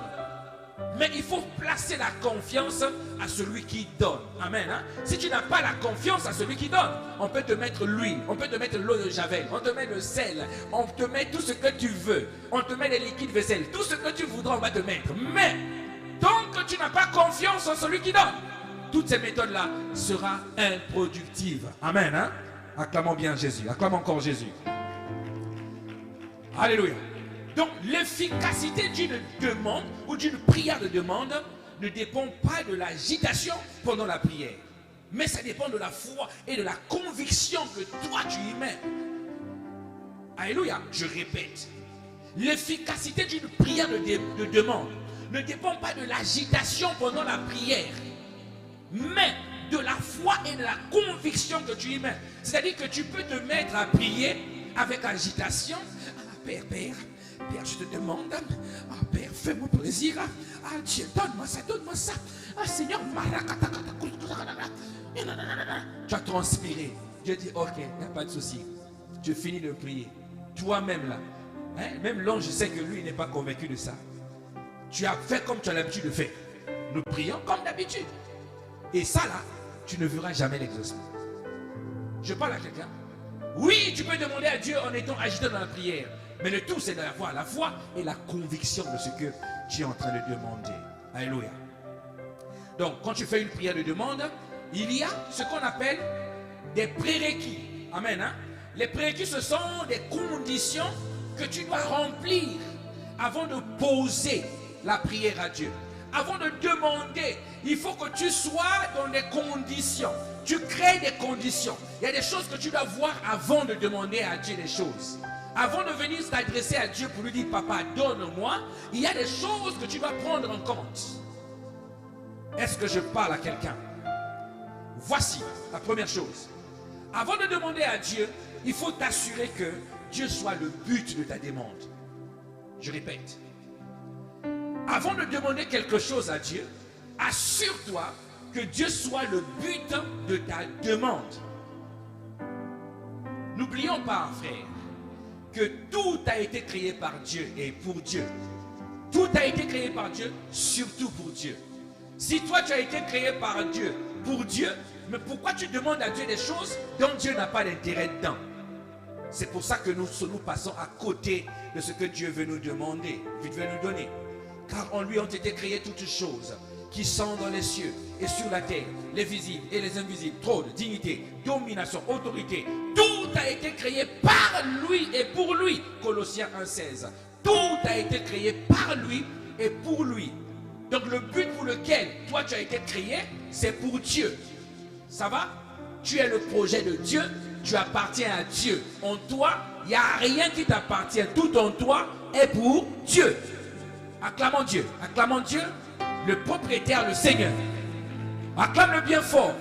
Mais il faut placer la confiance à celui qui donne. Amen. Hein? Si tu n'as pas la confiance à celui qui donne, on peut te mettre l'huile, on peut te mettre l'eau de javel, on te met le sel, on te met tout ce que tu veux, on te met les liquides vaisselle, tout ce que tu voudras, on va te mettre. Mais tant que tu n'as pas confiance en celui qui donne, toutes ces méthodes-là seront improductives. Amen. Hein? Acclamons bien Jésus. Acclamons encore Jésus. Alléluia. Donc l'efficacité d'une demande ou d'une prière de demande ne dépend pas de l'agitation pendant la prière. Mais ça dépend de la foi et de la conviction que toi tu y mets. Alléluia. Je répète. L'efficacité d'une prière de demande ne dépend pas de l'agitation pendant la prière, mais de la foi et de la conviction que tu y mets. C'est-à-dire que tu peux te mettre à prier avec agitation. Ah, Père, je te demande. Ah, Père, fais-moi plaisir. Ah, Dieu, donne-moi ça, donne-moi ça. Ah, Seigneur, tu as transpiré. Dieu dit, ok, il n'y a pas de souci. Tu finis de prier. Toi-même là, hein, même l'ange sait que lui, il n'est pas convaincu de ça. Tu as fait comme tu as l'habitude de faire. Nous prions comme d'habitude. Et ça là, tu ne verras jamais l'exaucement. Je parle à quelqu'un. Oui, tu peux demander à Dieu en étant agité dans la prière. Mais le tout, c'est de la foi. La foi et la conviction de ce que tu es en train de demander. Alléluia. Donc, quand tu fais une prière de demande, il y a ce qu'on appelle des prérequis. Amen. Hein? Les prérequis, ce sont des conditions que tu dois remplir avant de poser la prière à Dieu. Avant de demander, il faut que tu sois dans des conditions. Tu crées des conditions. Il y a des choses que tu dois voir avant de demander à Dieu des choses. Avant de venir t'adresser à Dieu pour lui dire, papa, donne-moi, il y a des choses que tu dois prendre en compte. Est-ce que je parle à quelqu'un? Voici la première chose. Avant de demander à Dieu, il faut t'assurer que Dieu soit le but de ta demande. Je répète. Avant de demander quelque chose à Dieu, assure-toi que Dieu soit le but de ta demande. N'oublions pas, frère, que tout a été créé par Dieu et pour Dieu. Tout a été créé par Dieu, surtout pour Dieu. Si toi tu as été créé par Dieu, pour Dieu, mais pourquoi tu demandes à Dieu des choses dont Dieu n'a pas d'intérêt dedans? C'est pour ça que nous passons à côté de ce que Dieu veut nous demander, veut nous donner. Car en lui ont été créées toutes choses qui sont dans les cieux et sur la terre, les visibles et les invisibles, trône, dignité, domination, autorité. Tout a été créé par lui et pour lui. Colossiens 1,16. Tout a été créé par lui et pour lui. Donc le but pour lequel toi tu as été créé, c'est pour Dieu. Ça va? Tu es le projet de Dieu, tu appartiens à Dieu. En toi, il n'y a rien qui t'appartient. Tout en toi est pour Dieu. Acclamons Dieu. Acclamons Dieu, le propriétaire, le Seigneur. Acclame-le bien fort.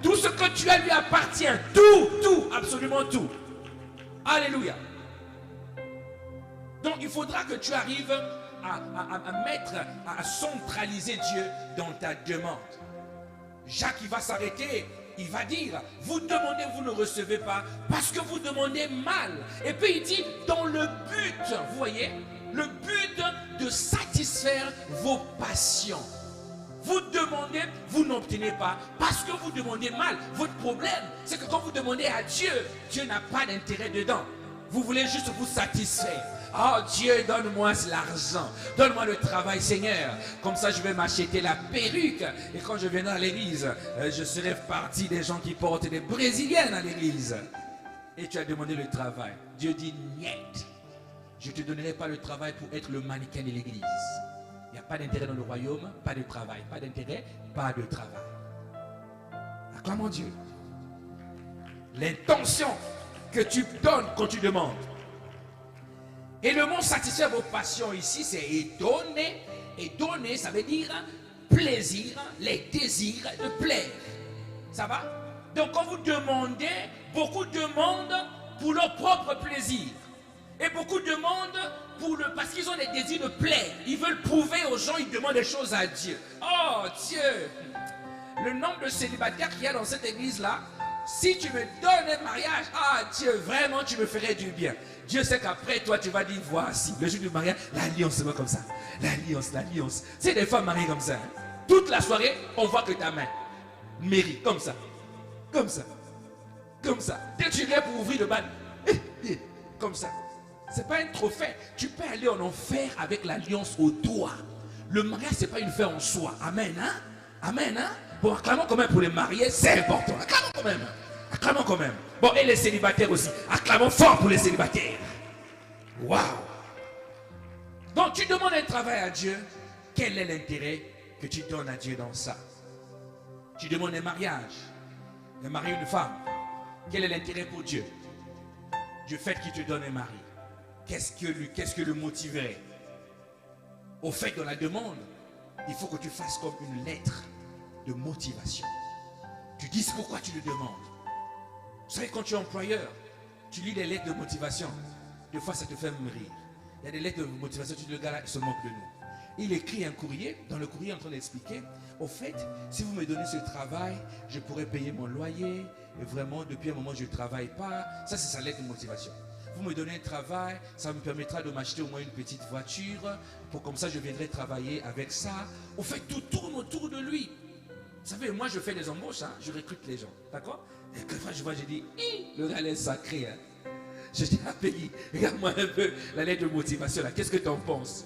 Tout ce que tu as lui appartient. Tout, absolument tout. Alléluia. Donc il faudra que tu arrives à centraliser Dieu dans ta demande. Jacques, il va s'arrêter. Il va dire, vous demandez, vous ne recevez pas, parce que vous demandez mal. Et puis il dit, dans le but, vous voyez, le but de satisfaire vos passions. Vous demandez, vous n'obtenez pas, parce que vous demandez mal. Votre problème, c'est que quand vous demandez à Dieu, Dieu n'a pas d'intérêt dedans. Vous voulez juste vous satisfaire. Oh Dieu, donne-moi l'argent, donne-moi le travail, Seigneur. Comme ça, je vais m'acheter la perruque. Et quand je viendrai à l'église, je serai partie des gens qui portent des brésiliennes à l'église. Et tu as demandé le travail. Dieu dit, niet. Je ne te donnerai pas le travail pour être le mannequin de l'église. Il n'y a pas d'intérêt dans le royaume, pas de travail. Pas d'intérêt, pas de travail. Acclamons Dieu. L'intention que tu donnes quand tu demandes. Et le mot satisfaire vos passions ici, c'est donner. Et donner, ça veut dire plaisir, les désirs de plaire. Ça va? Donc quand vous demandez, beaucoup demandent pour leur propre plaisir. Et beaucoup demandent parce qu'ils ont des désirs de plaire. Ils veulent prouver aux gens, ils demandent des choses à Dieu. Oh Dieu! Le nombre de célibataires qu'il y a dans cette église-là, si tu me donnes un mariage, ah Dieu, vraiment tu me ferais du bien. Dieu sait qu'après toi tu vas dire, voici, le jour du mariage, l'alliance se voit comme ça. L'alliance. C'est des femmes mariées comme ça. Hein? Toute la soirée, on voit que ta main. Mairie, comme ça. Dès que tu viens pour ouvrir le bal, comme ça. C'est pas un trophée. Tu peux aller en enfer avec l'alliance au doigt. Le mariage, c'est pas une fin en soi. Amen, hein? Amen, hein? Bon, acclamons quand même pour les mariés, c'est important. Acclamons quand même. Bon, et les célibataires aussi. Acclamons fort pour les célibataires. Waouh! Donc, tu demandes un travail à Dieu. Quel est l'intérêt que tu donnes à Dieu dans ça? Tu demandes un mariage. Un mari ou une femme. Quel est l'intérêt pour Dieu? Du fait qu'il te donne un mari. Qu'est-ce que le motiverait? Au fait de la demande, il faut que tu fasses comme une lettre de motivation. Tu dis pourquoi tu le demandes. Vous savez, quand tu es employeur, tu lis des lettres de motivation. Des fois, ça te fait me rire. Il y a des lettres de motivation, tu dis, le gars là, il se moque de nous. Il écrit un courrier, dans le courrier en train d'expliquer, au fait, si vous me donnez ce travail, je pourrais payer mon loyer, et vraiment, depuis un moment, je ne travaille pas. Ça, c'est sa lettre de motivation. Vous me donnez un travail, ça me permettra de m'acheter au moins une petite voiture, pour comme ça, je viendrai travailler avec ça. Au fait, tout tourne autour de lui. Vous savez, moi, je fais des embauches, hein, je recrute les gens, d'accord? Et quelquefois, je vois, je dis, le gars est sacré, hein. Je dis à Peggy, regarde-moi un peu la lettre de motivation, là, qu'est-ce que tu en penses?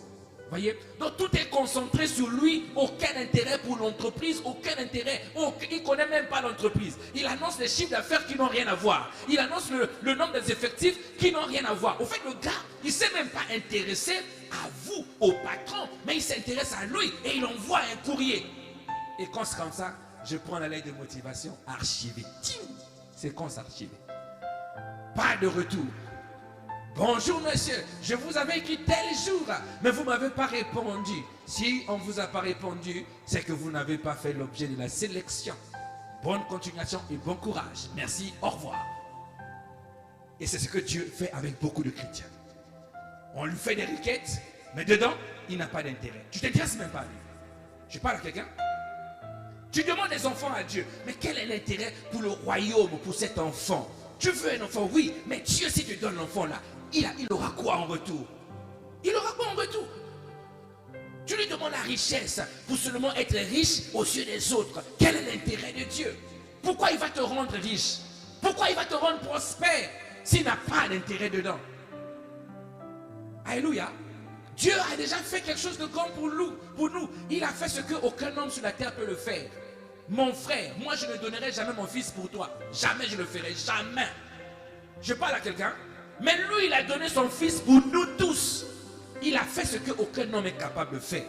Voyez? Donc tout est concentré sur lui, aucun intérêt pour l'entreprise, aucun intérêt. Il ne connaît même pas l'entreprise. Il annonce les chiffres d'affaires qui n'ont rien à voir. Il annonce le nombre des effectifs qui n'ont rien à voir. Au fait, le gars, il ne s'est même pas intéressé à vous, au patron, mais il s'intéresse à lui et il envoie un courrier. Et quand c'est comme ça, je prends la lettre de motivation archivée. C'est quand c'est archivé. Pas de retour. Bonjour monsieur, je vous avais écrit tel jour, mais vous ne m'avez pas répondu. Si on ne vous a pas répondu, c'est que vous n'avez pas fait l'objet de la sélection. Bonne continuation et bon courage. Merci, au revoir. Et c'est ce que Dieu fait avec beaucoup de chrétiens. On lui fait des requêtes, mais dedans, il n'a pas d'intérêt. Tu ne t'intéresses même pas à lui. Je parle à quelqu'un. Tu demandes des enfants à Dieu, mais quel est l'intérêt pour le royaume, pour cet enfant? Tu veux un enfant, oui, mais Dieu, si tu donnes l'enfant là, il aura quoi en retour? Il aura quoi en retour? Tu lui demandes la richesse pour seulement être riche aux yeux des autres. Quel est l'intérêt de Dieu? Pourquoi il va te rendre riche? Pourquoi il va te rendre prospère s'il n'a pas d'intérêt dedans? Alléluia. Dieu a déjà fait quelque chose de grand pour nous. Il a fait ce qu'aucun homme sur la terre peut le faire. Mon frère, moi je ne donnerai jamais mon fils pour toi. Jamais je le ferai, jamais. Je parle à quelqu'un. Mais lui, il a donné son fils pour nous tous. Il a fait ce qu'aucun homme est capable de faire.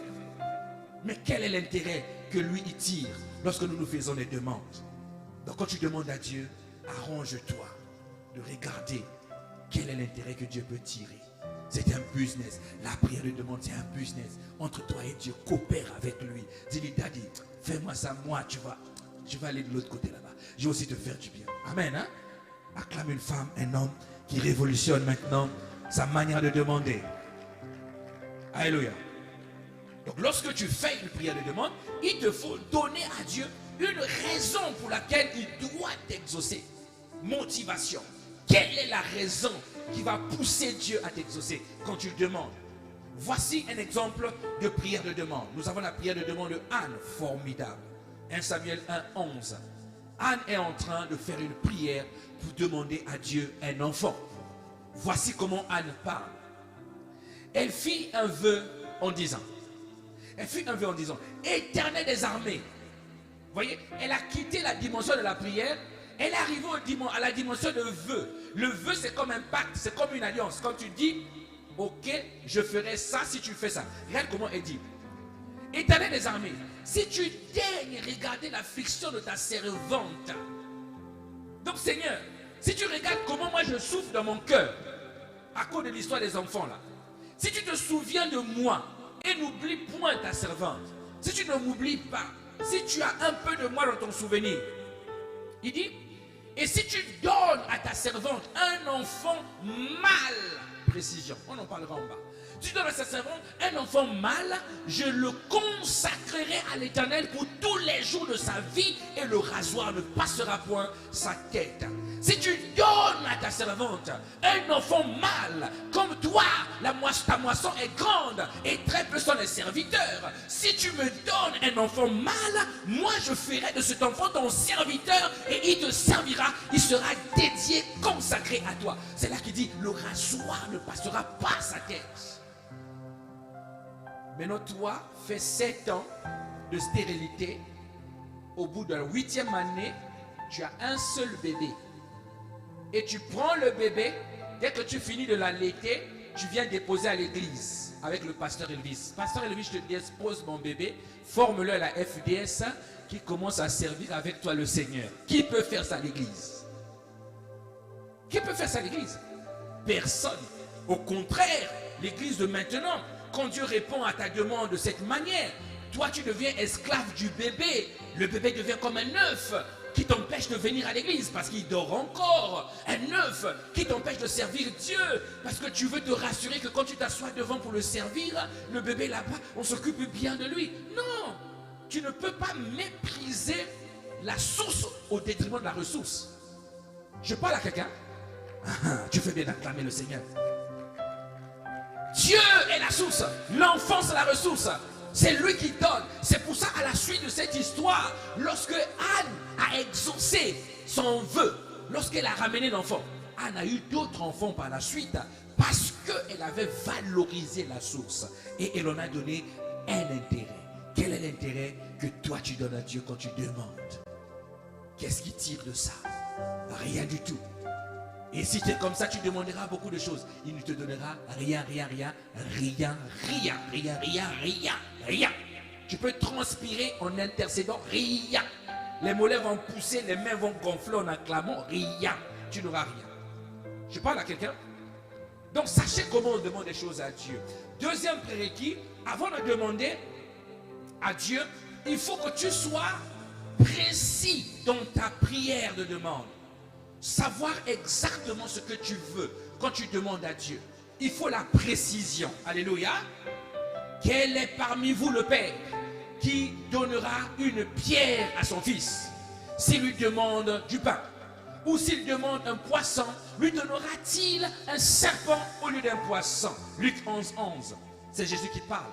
Mais quel est l'intérêt que lui il tire lorsque nous nous faisons des demandes? Donc quand tu demandes à Dieu, arrange-toi de regarder quel est l'intérêt que Dieu peut tirer. C'est un business. La prière de demande, c'est un business. Entre toi et Dieu, coopère avec lui. Dis-lui, Daddy, fais-moi ça, moi, tu vas. Je vais aller de l'autre côté là-bas. Je vais aussi te faire du bien. Amen. Hein? Acclame une femme, un homme qui révolutionne maintenant sa manière de demander. Alléluia. Donc lorsque tu fais une prière de demande, il te faut donner à Dieu une raison pour laquelle il doit t'exaucer. Motivation. Quelle est la raison qui va pousser Dieu à t'exaucer quand tu le demandes? Voici un exemple de prière de demande. Nous avons la prière de demande de Anne, formidable. 1 Samuel 1:11. Anne est en train de faire une prière pour demander à Dieu un enfant. Voici comment Anne parle. Elle fit un vœu en disant, Éternel des armées. Vous voyez, elle a quitté la dimension de la prière. Elle est arrivée à la dimension de vœu. Le vœu, c'est comme un pacte, c'est comme une alliance. Quand tu dis, ok, je ferai ça si tu fais ça. Regarde comment elle dit. Éternel des armées, si tu daignes regarder l'affliction de ta servante. Donc Seigneur, si tu regardes comment moi je souffre dans mon cœur à cause de l'histoire des enfants là, si tu te souviens de moi et n'oublie point ta servante, si tu ne m'oublies pas, si tu as un peu de moi dans ton souvenir, il dit, et si tu donnes à ta servante un enfant mâle, précision, on en parlera en bas. Tu donnes à sa servante un enfant mâle, je le consacrerai à l'Éternel pour tous les jours de sa vie et le rasoir ne passera point sa tête. Si tu donnes à ta servante un enfant mâle, comme toi, ta moisson est grande et très peu sont les serviteurs. Si tu me donnes un enfant mâle, moi je ferai de cet enfant ton serviteur et il te servira, il sera dédié, consacré à toi. C'est là qu'il dit, le rasoir ne passera pas sa tête. Maintenant, toi, fais 7 ans de stérilité. Au bout de la 8e année, tu as un seul bébé. Et tu prends le bébé, dès que tu finis de l'allaiter, tu viens déposer à l'église avec le pasteur Elvis. Pasteur Elvis, je te dépose mon bébé, forme-le à la FDS qui commence à servir avec toi le Seigneur. Qui peut faire ça à l'église? Qui peut faire ça à l'église? Personne. Au contraire, l'église de maintenant, quand Dieu répond à ta demande de cette manière, toi tu deviens esclave du bébé. Le bébé devient comme un œuf qui t'empêche de venir à l'église parce qu'il dort encore. Un œuf qui t'empêche de servir Dieu parce que tu veux te rassurer que quand tu t'assois devant pour le servir, le bébé là-bas, on s'occupe bien de lui. Non, tu ne peux pas mépriser la source au détriment de la ressource. Je parle à quelqu'un. Tu fais bien d'acclamer le Seigneur. Dieu est la source, l'enfant c'est la ressource, c'est lui qui donne. C'est pour ça, à la suite de cette histoire, lorsque Anne a exaucé son vœu, lorsqu'elle a ramené l'enfant, Anne a eu d'autres enfants par la suite parce qu'elle avait valorisé la source et elle en a donné un intérêt. Quel est l'intérêt que toi tu donnes à Dieu quand tu demandes? Qu'est-ce qui tire de ça? Rien du tout. Et si tu es comme ça, tu demanderas beaucoup de choses. Il ne te donnera rien. Tu peux transpirer en intercédant, rien. Les mollets vont pousser, les mains vont gonfler en acclamant, rien. Tu n'auras rien. Je parle à quelqu'un. Donc sachez comment on demande des choses à Dieu. Deuxième prérequis, avant de demander à Dieu, il faut que tu sois précis dans ta prière de demande. Savoir exactement ce que tu veux quand tu demandes à Dieu. Il faut la précision. Alléluia. Quel est parmi vous le Père qui donnera une pierre à son fils s'il lui demande du pain? Ou s'il demande un poisson, lui donnera-t-il un serpent au lieu d'un poisson? Luc 11, 11. C'est Jésus qui parle.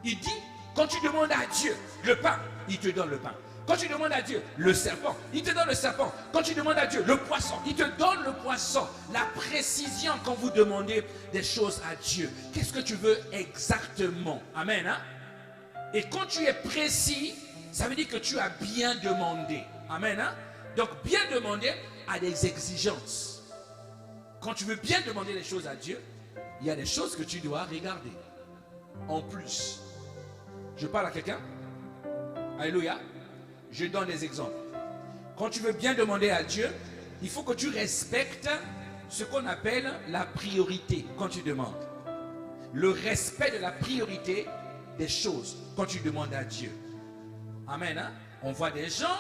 Il dit, quand tu demandes à Dieu le pain, il te donne le pain. Quand tu demandes à Dieu le serpent, il te donne le serpent. Quand tu demandes à Dieu le poisson, il te donne le poisson. La précision quand vous demandez des choses à Dieu. Qu'est-ce que tu veux exactement? Amen. Hein? Et quand tu es précis, ça veut dire que tu as bien demandé. Amen. Hein? Donc bien demander a des exigences. Quand tu veux bien demander les choses à Dieu, il y a des choses que tu dois regarder. En plus, je parle à quelqu'un. Alléluia. Je donne des exemples. Quand tu veux bien demander à Dieu, il faut que tu respectes ce qu'on appelle la priorité quand tu demandes. Le respect de la priorité des choses quand tu demandes à Dieu. Amen. Hein? On voit des gens,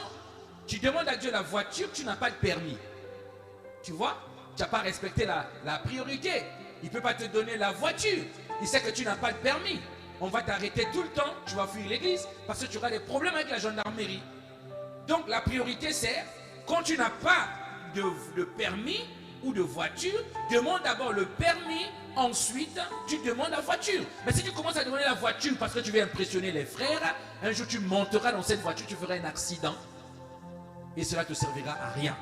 tu demandes à Dieu la voiture, tu n'as pas de permis. Tu vois, tu n'as pas respecté la priorité. Il ne peut pas te donner la voiture. Il sait que tu n'as pas de permis. On va t'arrêter tout le temps, tu vas fuir l'église parce que tu auras des problèmes avec la gendarmerie. Donc la priorité c'est, quand tu n'as pas de permis ou de voiture, demande d'abord le permis, ensuite tu demandes la voiture. Mais si tu commences à demander la voiture parce que tu veux impressionner les frères, un jour tu monteras dans cette voiture, tu feras un accident et cela ne te servira à rien.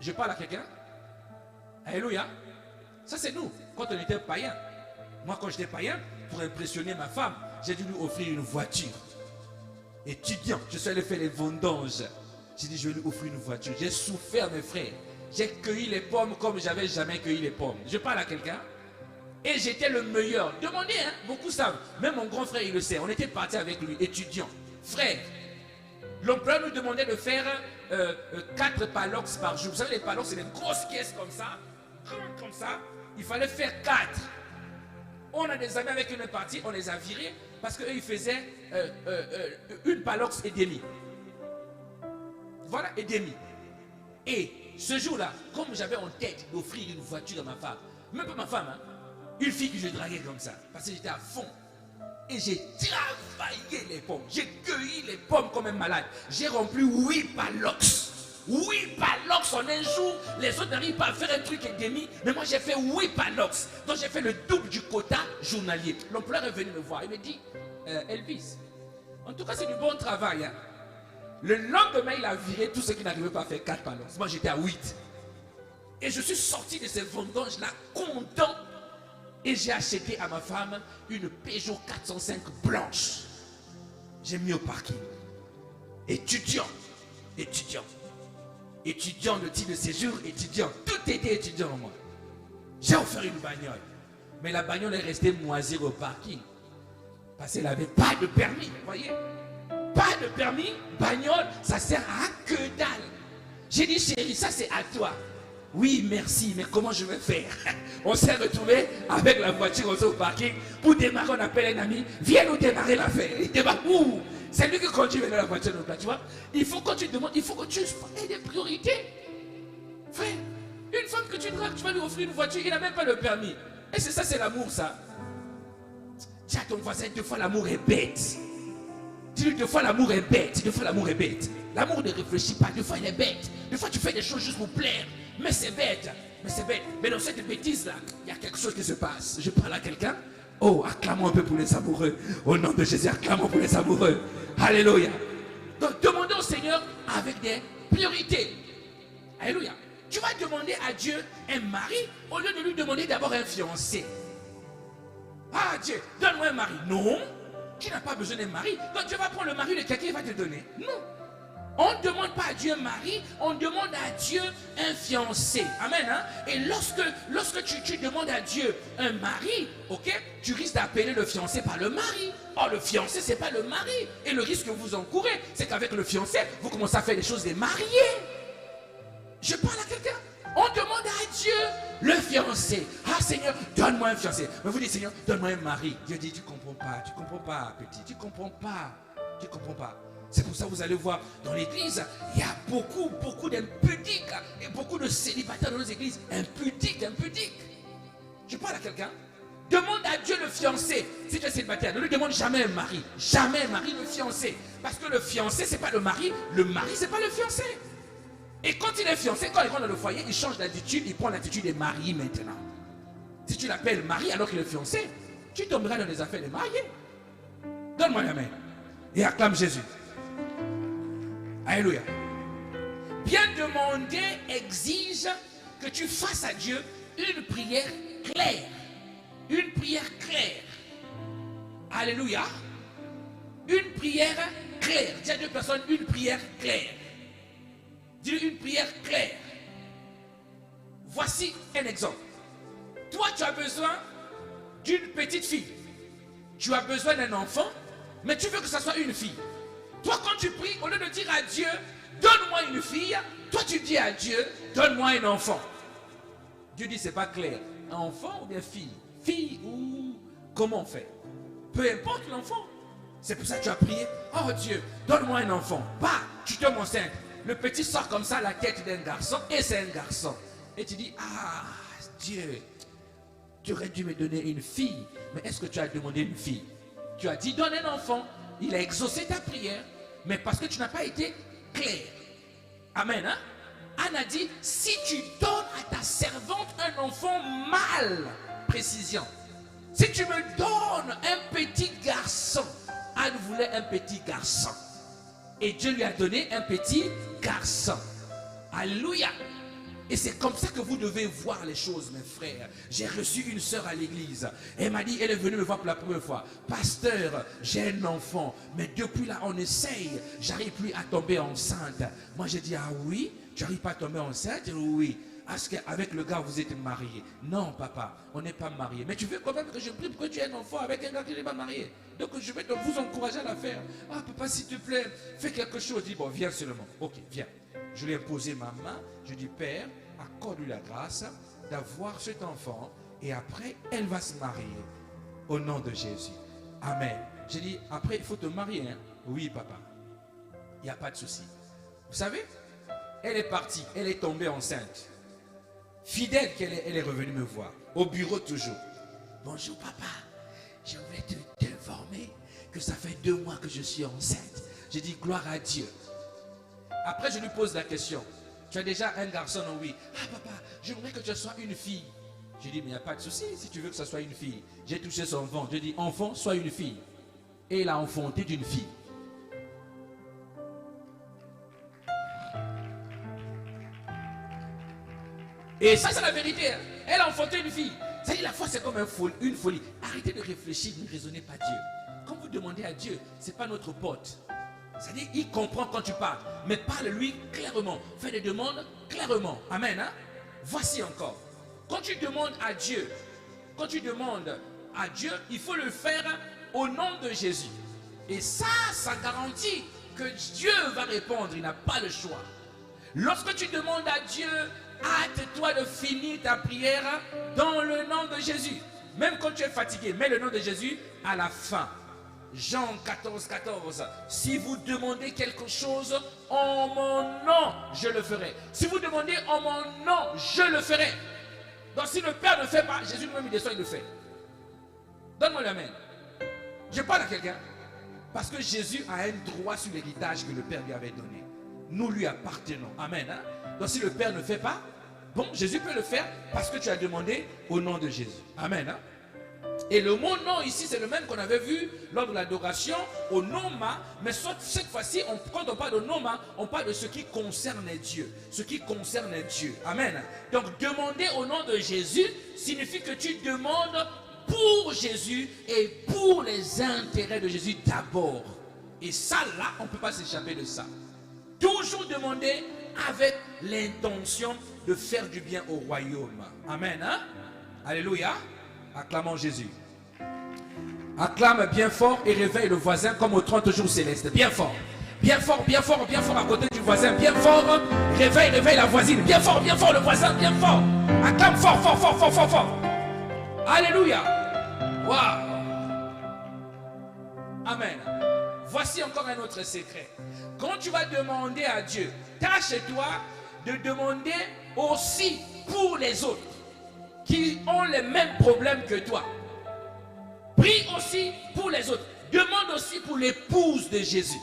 Je parle à quelqu'un. Alléluia. Ça c'est nous, quand on était païens. Moi quand j'étais païen, pour impressionner ma femme, j'ai dû lui offrir une voiture. Étudiant, je suis allé faire les vendanges. J'ai dit, je vais lui offrir une voiture. J'ai souffert, mes frères. J'ai cueilli les pommes comme j'avais jamais cueilli les pommes. Je parle à quelqu'un. Et j'étais le meilleur. Demandez, hein, beaucoup savent. Même mon grand frère, il le sait. On était parti avec lui, étudiant. Frère, l'employeur nous demandait de faire 4 palox par jour. Vous savez, les palox, c'est des grosses caisses comme ça. Comme ça. Il fallait faire 4. On a des amis avec qui on est parti, on les a virés parce qu'eux, ils faisaient une palox et demi. Voilà, et demi. Et ce jour-là, comme j'avais en tête d'offrir une voiture à ma femme, même pas ma femme, hein, une fille que je draguais comme ça, parce que j'étais à fond. Et j'ai travaillé les pommes, j'ai cueilli les pommes comme un malade. J'ai rempli 8 palox. 8 palox en un jour. Les autres n'arrivent pas à faire un truc et demi, mais moi j'ai fait 8 palox. Donc j'ai fait le double du quota journalier. L'employeur est venu me voir, il me dit Elvis, en tout cas c'est du bon travail, hein. Le lendemain il a viré tous ceux qui n'arrivaient pas à faire 4 palox. Moi j'étais à 8. Et je suis sorti de ces vendanges là content. Et j'ai acheté à ma femme une Peugeot 405 blanche. J'ai mis au parking. Étudiant de titre de séjour, étudiant. Tout était étudiant en moi. J'ai offert une bagnole. Mais la bagnole est restée moisir au parking. Parce qu'elle n'avait pas de permis. Vous voyez? Pas de permis, bagnole, ça sert à que dalle. J'ai dit, chérie, ça c'est à toi. Oui, merci, mais comment je vais faire? On s'est retrouvé avec la voiture au parking. Pour démarrer, on appelle un ami. Viens nous démarrer l'affaire. Il démarre où? C'est lui qui conduit dans la voiture. Tu vois? Il faut que tu demandes, il faut que tu aies des priorités. Frère, une femme que tu dragues, tu vas lui offrir une voiture, il n'a même pas le permis. Et c'est ça, c'est l'amour, ça. Dis à ton voisin, 2 fois l'amour est bête. Dis-lui, 2 fois l'amour est bête. 2 fois l'amour est bête. L'amour ne réfléchit pas, 2 fois il est bête. 2 fois tu fais des choses juste pour plaire. Mais c'est bête. Mais c'est bête. Mais dans cette bêtise-là, il y a quelque chose qui se passe. Je parle à quelqu'un. Oh, acclamons un peu pour les amoureux. Au nom de Jésus, acclamons pour les amoureux. Alléluia. Donc demandez au Seigneur avec des priorités. Alléluia. Tu vas demander à Dieu un mari au lieu de lui demander d'abord un fiancé. Ah Dieu, donne-moi un mari. Non, tu n'as pas besoin d'un mari. Donc Dieu va prendre le mari de quelqu'un, il va te donner. Non. On ne demande pas à Dieu un mari, on demande à Dieu un fiancé. Amen. Hein? Et lorsque tu demandes à Dieu un mari, ok, tu risques d'appeler le fiancé par le mari. Or, le fiancé, ce n'est pas le mari. Et le risque que vous encourez, c'est qu'avec le fiancé, vous commencez à faire des choses des mariés. Je parle à quelqu'un. On demande à Dieu le fiancé. Ah Seigneur, donne-moi un fiancé. Mais vous dites Seigneur, donne-moi un mari. Dieu dit, tu ne comprends pas, petit, tu ne comprends pas. C'est pour ça que vous allez voir dans l'église, il y a beaucoup d'impudiques et beaucoup de célibataires dans nos églises. Impudiques. Je parle à quelqu'un. Demande à Dieu le fiancé. Si tu es célibataire, ne lui demande jamais un mari. Jamais un mari, le fiancé. Parce que le fiancé, ce n'est pas le mari ce n'est pas le fiancé. Et quand il est fiancé, quand il rentre dans le foyer, il change d'attitude, il prend l'attitude des mariés maintenant. Si tu l'appelles mari alors qu'il est fiancé, tu tomberas dans les affaires des mariés. Donne-moi la main et acclame Jésus. Alléluia. Bien demander exige que tu fasses à Dieu une prière claire. Une prière claire. Alléluia. Une prière claire. Dis à 2 personnes, une prière claire. Dis-lui une prière claire. Voici un exemple. Toi, tu as besoin d'une petite fille. Tu as besoin d'un enfant, mais tu veux que ça soit une fille. Toi, quand tu pries, au lieu de dire à Dieu, donne-moi une fille, toi tu dis à Dieu, donne-moi un enfant. Dieu dit, c'est pas clair. Un enfant ou bien fille? Fille ou comment on fait? Peu importe l'enfant. C'est pour ça que tu as prié. Oh Dieu, donne-moi un enfant. Bah, tu tombes enceinte. Le petit sort comme ça la tête d'un garçon et c'est un garçon. Et tu dis, ah Dieu, tu aurais dû me donner une fille. Mais est-ce que tu as demandé une fille? Tu as dit, donne un enfant. Il a exaucé ta prière, mais parce que tu n'as pas été clair. Amen. Hein? Anne a dit, si tu donnes à ta servante un enfant mâle, précision. Si tu me donnes un petit garçon, Anne voulait un petit garçon. Et Dieu lui a donné un petit garçon. Alléluia. Et c'est comme ça que vous devez voir les choses, mes frères. J'ai reçu une sœur à l'église. Elle m'a dit, elle est venue me voir pour la première fois. Pasteur, j'ai un enfant. Mais depuis là, on essaye. J'arrive plus à tomber enceinte. Moi, j'ai dit, ah oui, tu n'arrives pas à tomber enceinte? Oui. est-ce qu'avec le gars vous êtes marié? Non, papa, on n'est pas marié. Mais tu veux quand même que je prie pour que tu aies un enfant avec un gars qui n'est pas marié? Donc je vais vous encourager à la faire. Ah papa, s'il te plaît, fais quelque chose. Je dis, bon, viens seulement. Ok, viens. Je lui ai posé ma main. Je dis, Père, accorde-lui la grâce d'avoir cet enfant. Et après, elle va se marier. Au nom de Jésus. Amen. J'ai dit, après, il faut te marier. Hein? Oui, papa. Il n'y a pas de souci. Vous savez, elle est partie. Elle est tombée enceinte. Fidèle qu'elle est, elle est revenue me voir. Au bureau toujours. Bonjour, papa. Je voulais t'informer que ça fait 2 mois que je suis enceinte. J'ai dit, gloire à Dieu. Après, je lui pose la question. Tu as déjà un garçon? Oui. Ah, papa, j'aimerais que tu sois une fille. J'ai dit, mais il n'y a pas de souci si tu veux que ce soit une fille. J'ai touché son ventre. J'ai dit, enfant, sois une fille. Et il a enfanté d'une fille. Et ça, c'est la vérité. Hein. Elle a enfanté une fille. Ça dit, la foi, c'est comme une folie. Arrêtez de réfléchir, ne raisonnez pas Dieu. Quand vous demandez à Dieu, ce n'est pas notre pote. C'est-à-dire, il comprend quand tu parles. Mais parle-lui clairement. Fais des demandes clairement. Amen. Hein? Voici encore. Quand tu demandes à Dieu, il faut le faire au nom de Jésus. Et ça garantit que Dieu va répondre. Il n'a pas le choix. Lorsque tu demandes à Dieu, hâte-toi de finir ta prière dans le nom de Jésus. Même quand tu es fatigué, mets le nom de Jésus à la fin. Jean 14, 14. Si vous demandez quelque chose en mon nom, je le ferai. Si vous demandez en mon nom, je le ferai. Donc si le Père ne fait pas, Jésus lui-même il descend, il le fait. Donne-moi l'amen. Je parle à quelqu'un. Parce que Jésus a un droit sur l'héritage que le Père lui avait donné. Nous lui appartenons. Amen. Hein? Donc si le Père ne fait pas, bon, Jésus peut le faire parce que tu as demandé au nom de Jésus. Amen. Hein? Et le mot nom ici, c'est le même qu'on avait vu lors de l'adoration au noma. Mais cette fois-ci, quand on parle de noma, on parle de ce qui concerne Dieu. Ce qui concerne Dieu. Amen. Donc demander au nom de Jésus signifie que tu demandes pour Jésus et pour les intérêts de Jésus d'abord. Et ça là, on ne peut pas s'échapper de ça. Toujours demander avec l'intention de faire du bien au royaume. Amen. Hein? Alléluia. Acclamons Jésus. Acclame bien fort et réveille le voisin comme aux 30 jours célestes. Bien fort. Bien fort, bien fort, bien fort à côté du voisin. Bien fort. Réveille la voisine. Bien fort le voisin. Bien fort. Acclame fort, fort, fort, fort, fort, fort. Alléluia. Waouh. Amen. Voici encore un autre secret. Quand tu vas demander à Dieu, tâche-toi de demander aussi pour les autres qui ont les mêmes problèmes que toi. Prie aussi pour les autres. Demande aussi pour l'épouse de Jésus.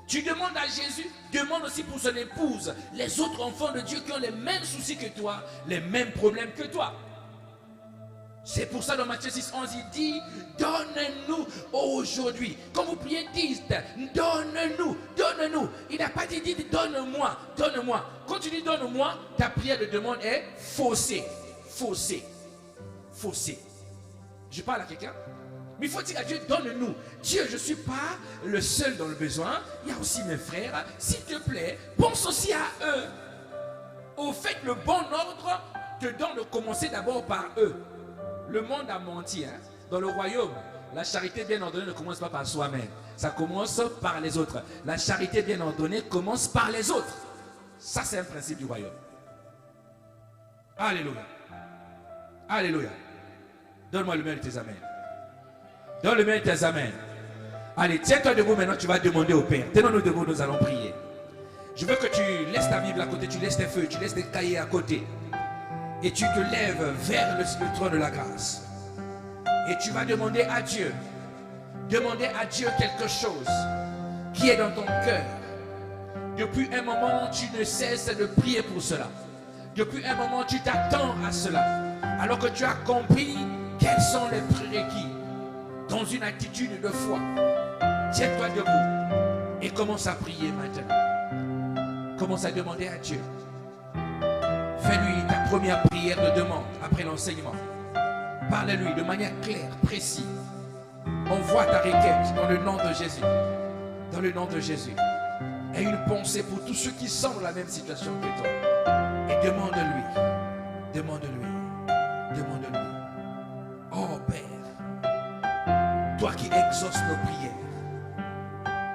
Tu demandes à Jésus, demande aussi pour son épouse, les autres enfants de Dieu qui ont les mêmes soucis que toi, les mêmes problèmes que toi. C'est pour ça dans Matthieu 6, 11, il dit, donne-nous aujourd'hui. Quand vous priez, dites, donne-nous, donne-nous. Il n'a pas dit, donne-moi, donne-moi. Quand tu dis donne-moi, ta prière de demande est faussée. Faussée. Faussée. Je parle à quelqu'un. Mais il faut dire à Dieu, donne-nous. Dieu, je ne suis pas le seul dans le besoin. Il y a aussi mes frères. S'il te plaît, pense aussi à eux. Au fait, le bon ordre te donne de commencer d'abord par eux. Le monde a menti. Hein? Dans le royaume, la charité bien ordonnée ne commence pas par soi-même. Ça commence par les autres. La charité bien ordonnée commence par les autres. Ça, c'est un principe du royaume. Alléluia. Alléluia. Donne-moi le mail de tes amens. Donne le mail de tes amens. Allez, tiens-toi debout maintenant, tu vas demander au Père. Tenons-nous debout, nous allons prier. Je veux que tu laisses ta Bible à côté, tu laisses tes feuilles, tu laisses tes cahiers à côté. Et tu te lèves vers le trône de la grâce. Et tu vas demander à Dieu. Demander à Dieu quelque chose qui est dans ton cœur. Depuis un moment, tu ne cesses de prier pour cela. Depuis un moment, tu t'attends à cela. Alors que tu as compris quels sont les prérequis dans une attitude de foi. Tiens-toi debout et commence à prier maintenant. Commence à demander à Dieu. Fais-lui ta première prière de demande après l'enseignement. Parle-lui de manière claire, précise. Envoie ta requête dans le nom de Jésus. Dans le nom de Jésus. Et une pensée pour tous ceux qui sont dans la même situation que toi. Et demande-lui. Demande-lui. Demande-lui. Oh Père, toi qui exauces nos prières.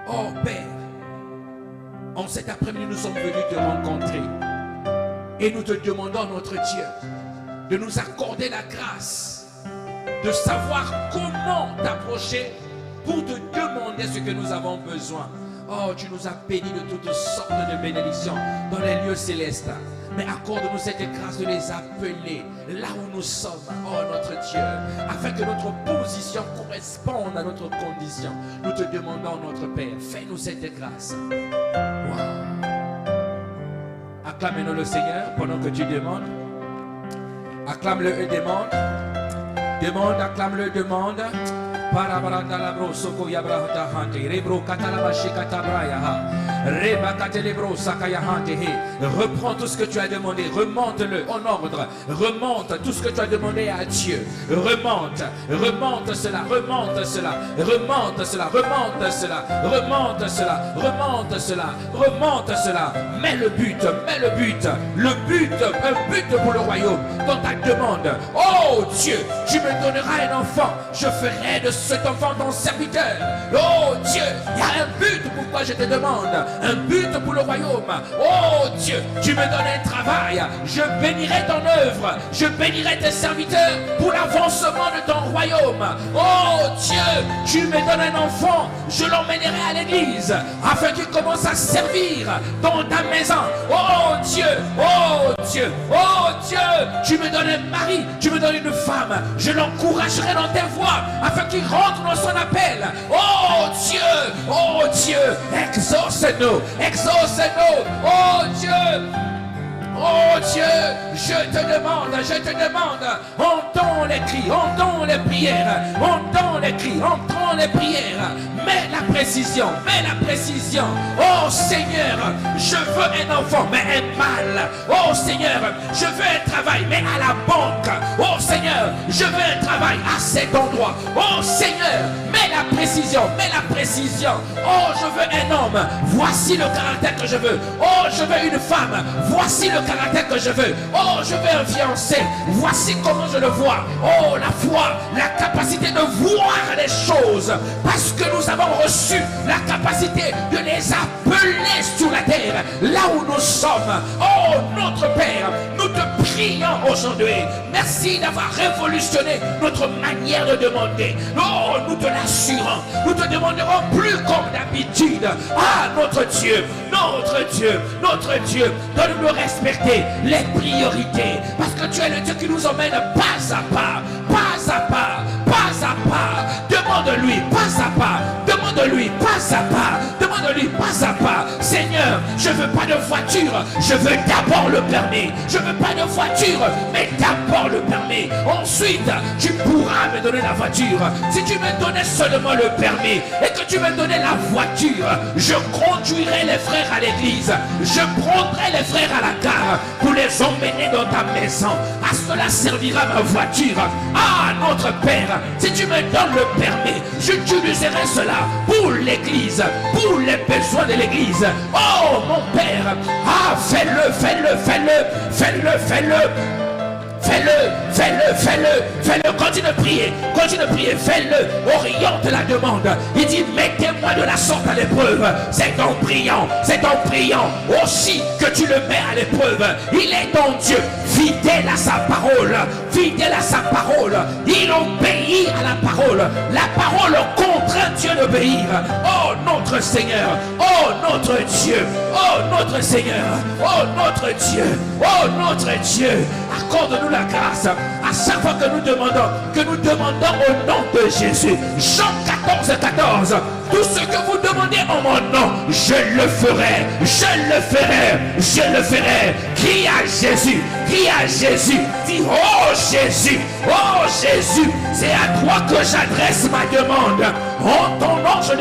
Oh Père, en cet après-midi, nous sommes venus te rencontrer. Et nous te demandons, notre Dieu, de nous accorder la grâce de savoir comment t'approcher pour te demander ce que nous avons besoin. Oh, tu nous as bénis de toutes sortes de bénédictions dans les lieux célestes. Mais accorde-nous cette grâce de les appeler là où nous sommes, oh notre Dieu, afin que notre position corresponde à notre condition. Nous te demandons, notre Père, fais-nous cette grâce. Wow. Acclame-nous le Seigneur pendant que tu demandes. Acclame-le et demande. Demande, acclame-le, demande. Reprends tout ce que tu as demandé, remonte-le en ordre, remonte tout ce que tu as demandé à Dieu, remonte, remonte cela, remonte cela, remonte cela, remonte cela, remonte cela, remonte cela, remonte cela, mets le but, un but pour le royaume dans ta demande. Oh Dieu, tu me donneras un enfant, je ferai de cet enfant ton serviteur. Oh Dieu, il y a un but pourquoi je te demande, un but pour le royaume. Oh Dieu, tu me donnes un travail, je bénirai ton œuvre, je bénirai tes serviteurs pour l'avancement de ton royaume. Oh Dieu, tu me donnes un enfant, je l'emmènerai à l'église afin qu'il commence à servir dans ta maison. Oh Dieu, oh Dieu, oh Dieu, tu me donnes un mari, tu me donnes une femme, je l'encouragerai dans tes voies afin qu'il rentre dans son appel. Oh Dieu, exauce-nous, exauce-nous, oh Dieu. Oh Dieu, je te demande, entends les cris, entends les prières, entends les cris, entends les prières, mets la précision, oh Seigneur, je veux un enfant, mais un mâle, oh Seigneur, je veux un travail, mais à la banque, oh Seigneur, je veux un travail à cet endroit, oh Seigneur, mets la précision, oh je veux un homme, voici le caractère que je veux, oh je veux une femme, voici le caractère que je veux, oh je veux un fiancé, voici comment je le vois, oh la foi, la capacité de voir les choses, parce que nous avons reçu la capacité de les appeler sur la terre, là où nous sommes. Oh notre Père, nous te prions aujourd'hui, merci d'avoir révolutionné notre manière de demander. Oh nous te l'assurons, nous te demanderons plus comme d'habitude. Ah notre Dieu, donne-nous respecter les priorités, parce que tu es le Dieu qui nous emmène pas à pas. Demande-lui pas à pas. Seigneur, je veux pas de voiture, je veux d'abord le permis. Je veux pas de voiture, mais d'abord le permis. Ensuite, tu pourras me donner la voiture. Si tu me donnais seulement le permis et que tu me donnais la voiture, je conduirai les frères à l'église. Je prendrai les frères à la gare pour les emmener dans ta maison. À cela servira ma voiture. Ah, notre Père, si tu me donnes le permis, j'utiliserai cela pour l'église, pour les besoins de l'église. Oh, mon Père, ah, fais-le. Continue de prier, fais-le, oriente la demande. Il dit, mettez-moi de la sorte à l'épreuve. C'est en priant aussi que tu le mets à l'épreuve. Il est ton Dieu, fidèle à sa parole, il obéit à la parole contraint Dieu d'obéir. Oh notre Seigneur, oh notre Dieu, oh notre Seigneur, oh notre Dieu, accorde-nous la grâce à chaque fois que nous demandons au nom de Jésus. Jean 14, tout ce que vous demandez en mon nom, je le ferai. Crie à Jésus, dis oh Jésus, c'est à toi que j'adresse ma demande. En ton nom je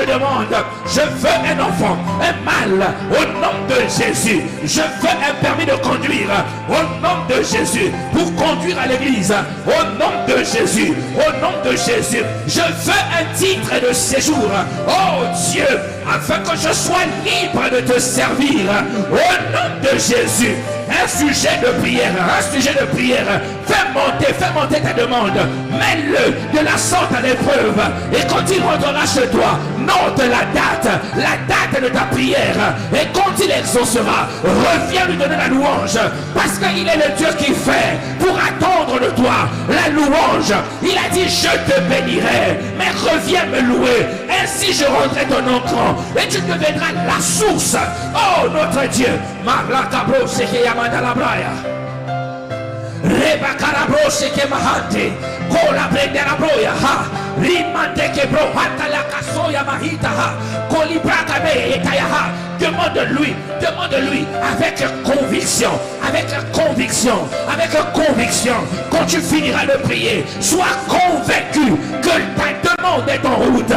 demande, je veux un enfant, un mâle, au nom de Jésus. Je veux un permis de conduire, au nom de Jésus, pour conduire à l'église, au nom de Jésus. Je veux un titre de séjour, oh Dieu, afin que je sois libre de te servir. Oh nom de Jésus. Un sujet de prière, fais monter ta demande, mets-le de la sorte à l'épreuve, et quand il rentrera chez toi, note la date de ta prière, et quand il exaucera, reviens lui donner la louange, parce qu'il est le Dieu qui fait pour attendre de toi la louange. Il a dit je te bénirai, mais reviens me louer, ainsi je rendrai ton nom grand, et tu deviendras la source. Oh notre Dieu, Mablakabro Sekeyamanda la Braya. Reba Karabrose ke mahante, kola brende la broya ha, rimante ke bro hata la kasoya mahita ha, kolibra kabe etaya ha. Demande-lui avec conviction, quand tu finiras de prier, sois convaincu que ta demande est en route,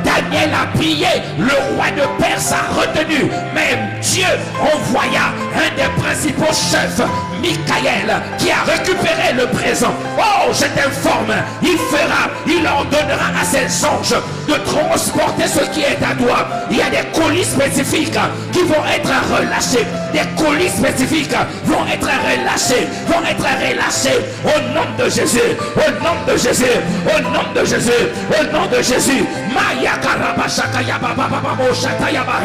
Daniel a prié, le roi de Perse a retenu, mais Dieu envoya un des principaux chefs, Michael, qui a récupéré le présent. Oh, je t'informe, il ordonnera à ses anges de transporter ce qui est à toi. Il y a des colis spécifiques qui vont être relâchés. Au nom de Jésus. Maya karabashaka yababa moshata yaba.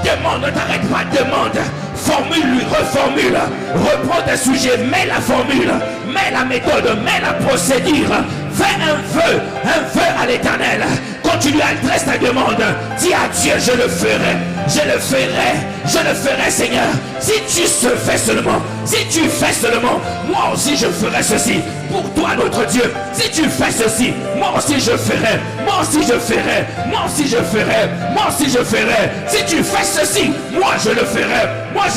Demande, ne t'arrête pas, demande. Formule-lui, reformule. Reprends tes sujets, mets la formule, mets la méthode, mets la procédure. Fais un vœu à l'Éternel. Quand tu lui adresses ta demande, dis à Dieu, je le ferai, Seigneur. Si tu fais seulement, moi aussi je ferai ceci. Pour toi, notre Dieu, si tu fais ceci, moi aussi je ferai. Si tu fais ceci, moi je le ferai. Oh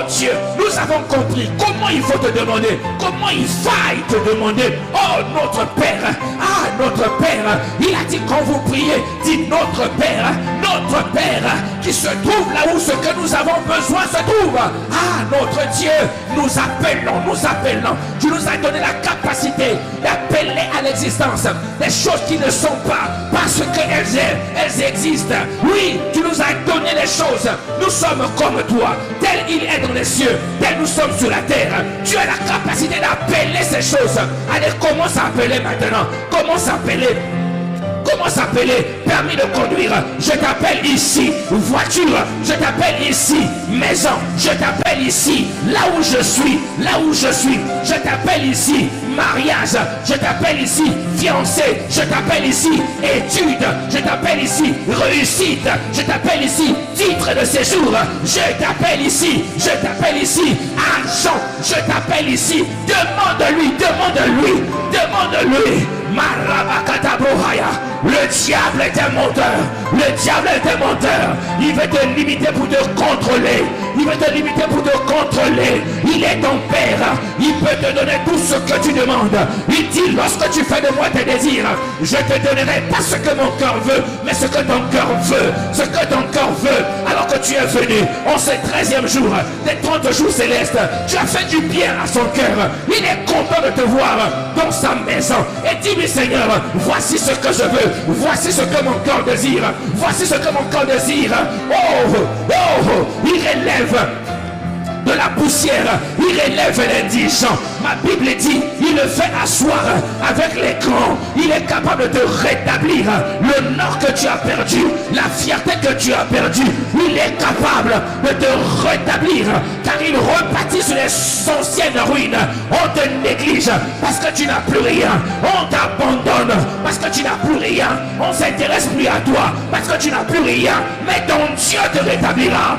Dieu, nous avons compris comment il faut te demander, comment il faille te demander. Oh notre Père, il a dit quand vous priez, dites notre Père qui se trouve là où ce que nous avons besoin se trouve. Ah notre Dieu, nous appelons. Tu nous as donné la capacité d'appeler à l'existence des choses qui ne sont pas parce qu'elles existent. Oui, tu nous as donné les choses. Nous sommes comme toi, tel il est dans les cieux, tel nous sommes sur la terre. Tu as la capacité d'appeler ces choses. Allez, commence à appeler maintenant. Commence à appeler permis de conduire. Je t'appelle ici voiture. Je t'appelle ici maison. Je t'appelle ici là où je suis. Je t'appelle ici mariage. Je t'appelle ici fiancé. Je t'appelle ici études. Je t'appelle ici réussite. Je t'appelle ici titre de séjour. Je t'appelle ici argent. Je t'appelle ici. Demande-lui. Le diable est un menteur. Il veut te limiter pour te contrôler. Il est ton père. Il peut te donner tout ce que tu demandes. Il dit lorsque tu fais de moi tes désirs, je te donnerai pas ce que mon cœur veut, mais ce que ton cœur veut. Alors que tu es venu en ce 13e jour des 30 jours célestes, tu as fait du bien à son cœur. Il est content de te voir dans sa maison. Et dis-lui Seigneur, voici ce que je veux. Voici ce que mon cœur désire. Il relève de la poussière, il relève l'indigent. Ma Bible dit, il le fait asseoir avec les grands. Il est capable de te rétablir l'honneur que tu as perdu, la fierté que tu as perdue. Il est capable de te rétablir, car il rebâtit sur les anciennes ruines. On te néglige parce que tu n'as plus rien. On t'abandonne parce que tu n'as plus rien. On ne s'intéresse plus à toi parce que tu n'as plus rien. Mais ton Dieu te rétablira.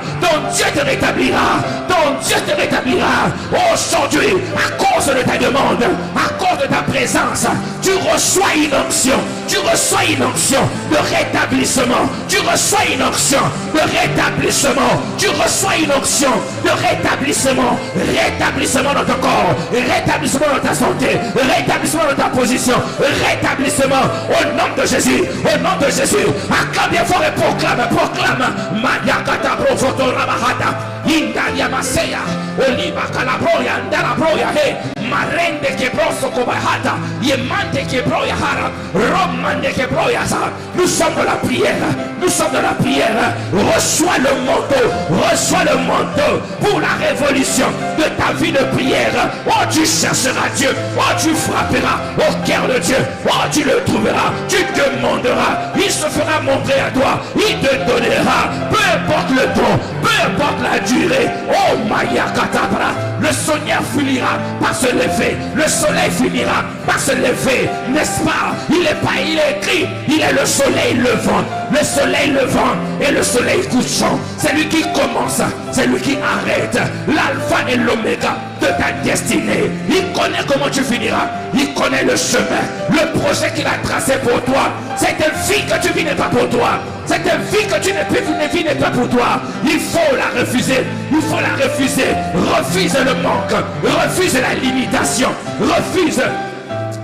Aujourd'hui, à cause cause de ta demande, à cause de ta présence, tu reçois une onction. Tu reçois une onction de rétablissement. Tu reçois une onction de rétablissement. Tu reçois une onction de rétablissement. Rétablissement dans ton corps. Rétablissement dans ta santé. Rétablissement dans ta position. Rétablissement au nom de Jésus. Au nom de Jésus. Acclame bien fort et proclame. Proclame. Mayakata profoto ramahata. Indalia maseya. Oliva calabroya. Andalabroya. Hey. Marende que broso kobahata. Yemante que broya hara. Romande que broya sa. Nous sommes dans la prière. Nous sommes dans la prière. Reçois le manteau. Reçois le manteau pour la révolution de ta vie de prière. Oh, tu chercheras Dieu. Oh, tu frapperas au cœur de Dieu. Oh, tu le trouveras. Tu demanderas. Il se fera montrer à toi. Il te donnera. Peu importe le temps. Peu importe la durée. Oh, Maya Katabra. Le Seigneur finira par se lever. Le soleil finira par se lever. N'est-ce pas? Il est écrit. Il est le soleil levant. Le soleil levant et le soleil couchant. C'est lui qui commence. C'est lui qui arrête. L'alpha et l'oméga de ta destinée. Il connaît comment tu finiras. Il connaît le chemin. Le projet qu'il a tracé pour toi. Cette vie que tu vis n'est pas pour toi. Cette vie que tu ne vis n'est pas pour toi. Il faut la refuser. Il faut la refuser. Refuse le manque. Refuse la limitation.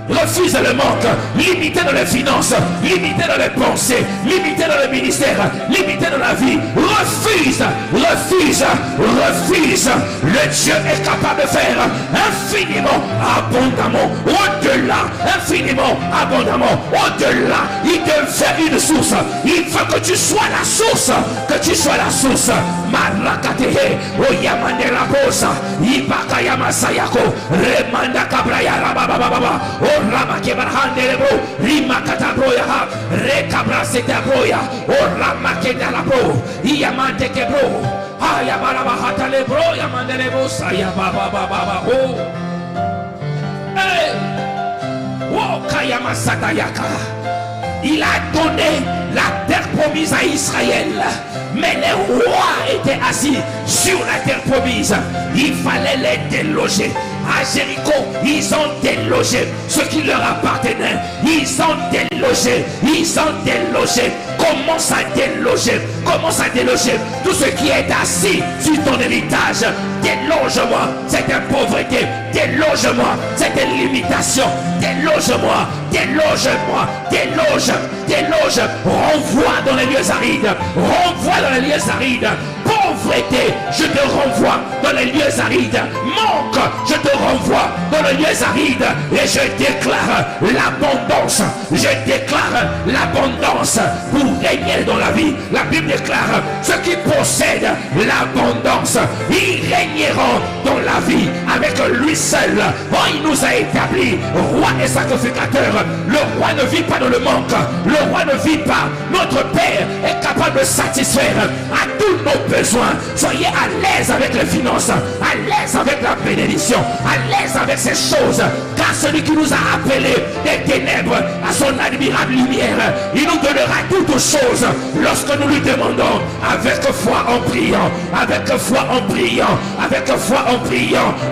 Refuse le manque, limité dans les finances, limité dans les pensées, limité dans le ministère, limité dans la vie. Refuse. Le Dieu est capable de faire infiniment, abondamment, au-delà, infiniment, abondamment, au-delà. Il te fait une source. Il veut que tu sois la source, que tu sois la source. Marakatehe, Oyamande la bosa, Ibakayama Sayako, Remanda Kabraya Rabababa. Rama kebarhande lebro, rima katabroya ha, rekabra setabroya, rama kedalabro, iyamante kebro, ayabaraba hata lebro, yamande lebro, sayababa oh, hey, oh kayama satayaka. Il a donné la terre promise à Israël, mais les rois étaient assis sur la terre promise. Il fallait les déloger. À Jéricho, ils ont délogé ce qui leur appartenait. Ils ont délogé. Commence à déloger tout ce qui est assis sur ton héritage. Déloge-moi cette pauvreté. Déloge-moi cette limitation. Déloge-moi. Renvoie dans les lieux arides. Pauvreté, je te renvoie dans les lieux arides. Manque, je te renvoie dans les lieux arides. Et je déclare l'abondance. Pour régner dans la vie. La Bible déclare ceux qui possèdent l'abondance, ils régneront dans la vie avec lui seul. Oh, il nous a établis roi et sacrificateur. Le roi ne vit pas dans le manque. Le roi ne vit pas. Notre Père est capable de satisfaire à tous nos besoins. Soyez à l'aise avec les finances, à l'aise avec la bénédiction, à l'aise avec ces choses, car celui qui nous a appelés des ténèbres à son admirable lumière, il nous donnera toutes choses lorsque nous lui demandons avec foi en priant.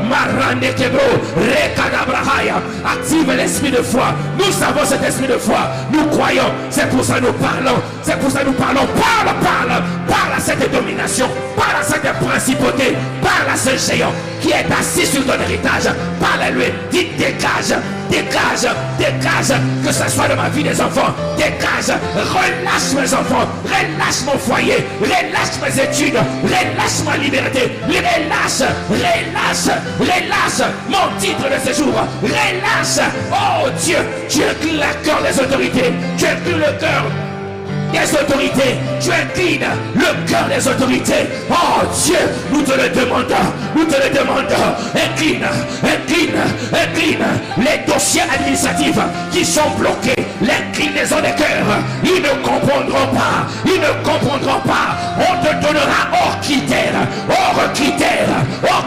Marane Kebro, Rekadabrahaya, active l'esprit de foi. Nous avons cet esprit de foi. Nous croyons. C'est pour ça nous parlons. Parle à cette domination. Parle à cette principauté. Parle à ce géant qui est assis sur ton héritage. Parle-lui. Dis dégage. Que ce soit de ma vie des enfants. Dégage. Relâche mes enfants. Relâche mon foyer. Relâche mes études. Relâche ma liberté. Relâche mon titre de séjour. Relâche. Oh Dieu, tu inclines le cœur des autorités. Tu inclines le cœur des autorités. Tu inclines le cœur des autorités. Oh Dieu, nous te le demandons. Incline les dossiers administratifs qui sont bloqués. L'inclinaison des cœurs. Ils ne comprendront pas. On te donnera hors critères.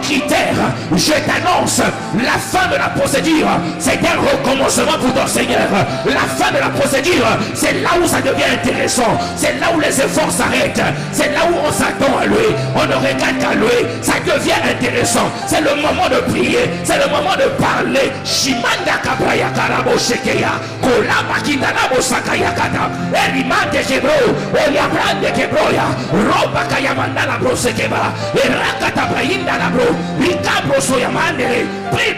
critère. Je t'annonce la fin de la procédure. C'est un recommencement pour ton Seigneur. La fin de la procédure, c'est là où ça devient intéressant. C'est là où les efforts s'arrêtent. C'est là où on s'attend à lui. On ne regarde qu'à lui. Ça devient intéressant. C'est le moment de prier. C'est le moment de parler. Shimanda kabraya karabo shekeya. Kolaba kindanabo sakaya kata. Elimande kebro. Oliabrande kebroya. Roba kayamanda la bro sekeba. Erakata brayinda la bro. Rikabro soyamande. Pri.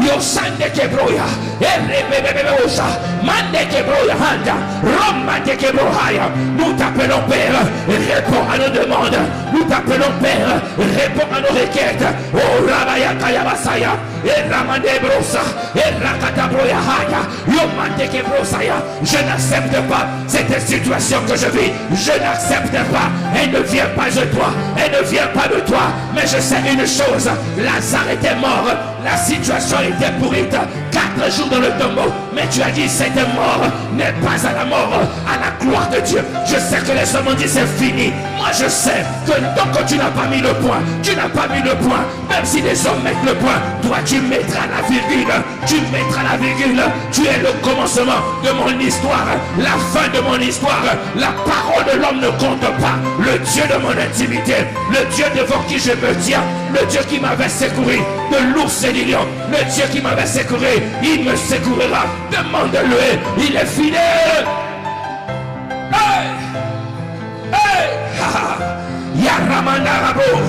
Yosande kebroya. Erebebebebosa. Mande kebroya handa. Roma de kebrohaya. Nous t'appelons Père. Réponds à nos demandes. Nous t'appelons Père. Réponds à nos requêtes. Oh Rabaya Kayabasaya. Et Ramande Brosa. Et Rakata Broya Haya. Yomande kebrosaya. Je n'accepte pas cette situation que je vis. Je n'accepte pas. Elle ne vient pas de toi. Elle ne vient pas de toi. Mais je sais une chose. Lazare était mort. La situation était pourrite. 4 jours dans le tombeau. Mais tu as dit cette mort n'est pas à la mort, à la gloire de Dieu. Je sais que les hommes ont dit c'est fini. Moi je sais que tant que tu n'as pas mis le point, tu n'as pas mis le point. Même si les hommes mettent le point, toi tu mettras la virgule. Tu mettras la virgule. Tu es le commencement de mon histoire, la fin de mon histoire. La parole de l'homme ne compte pas. Le Dieu de mon intimité, le Dieu devant qui je me tiens, le Dieu qui m'avait secouru de l'ours et du lion, le Dieu qui m'avait secouru, il me secourira. Demande-le, il est fidèle. Hey! Hey! Yaramanda rabo,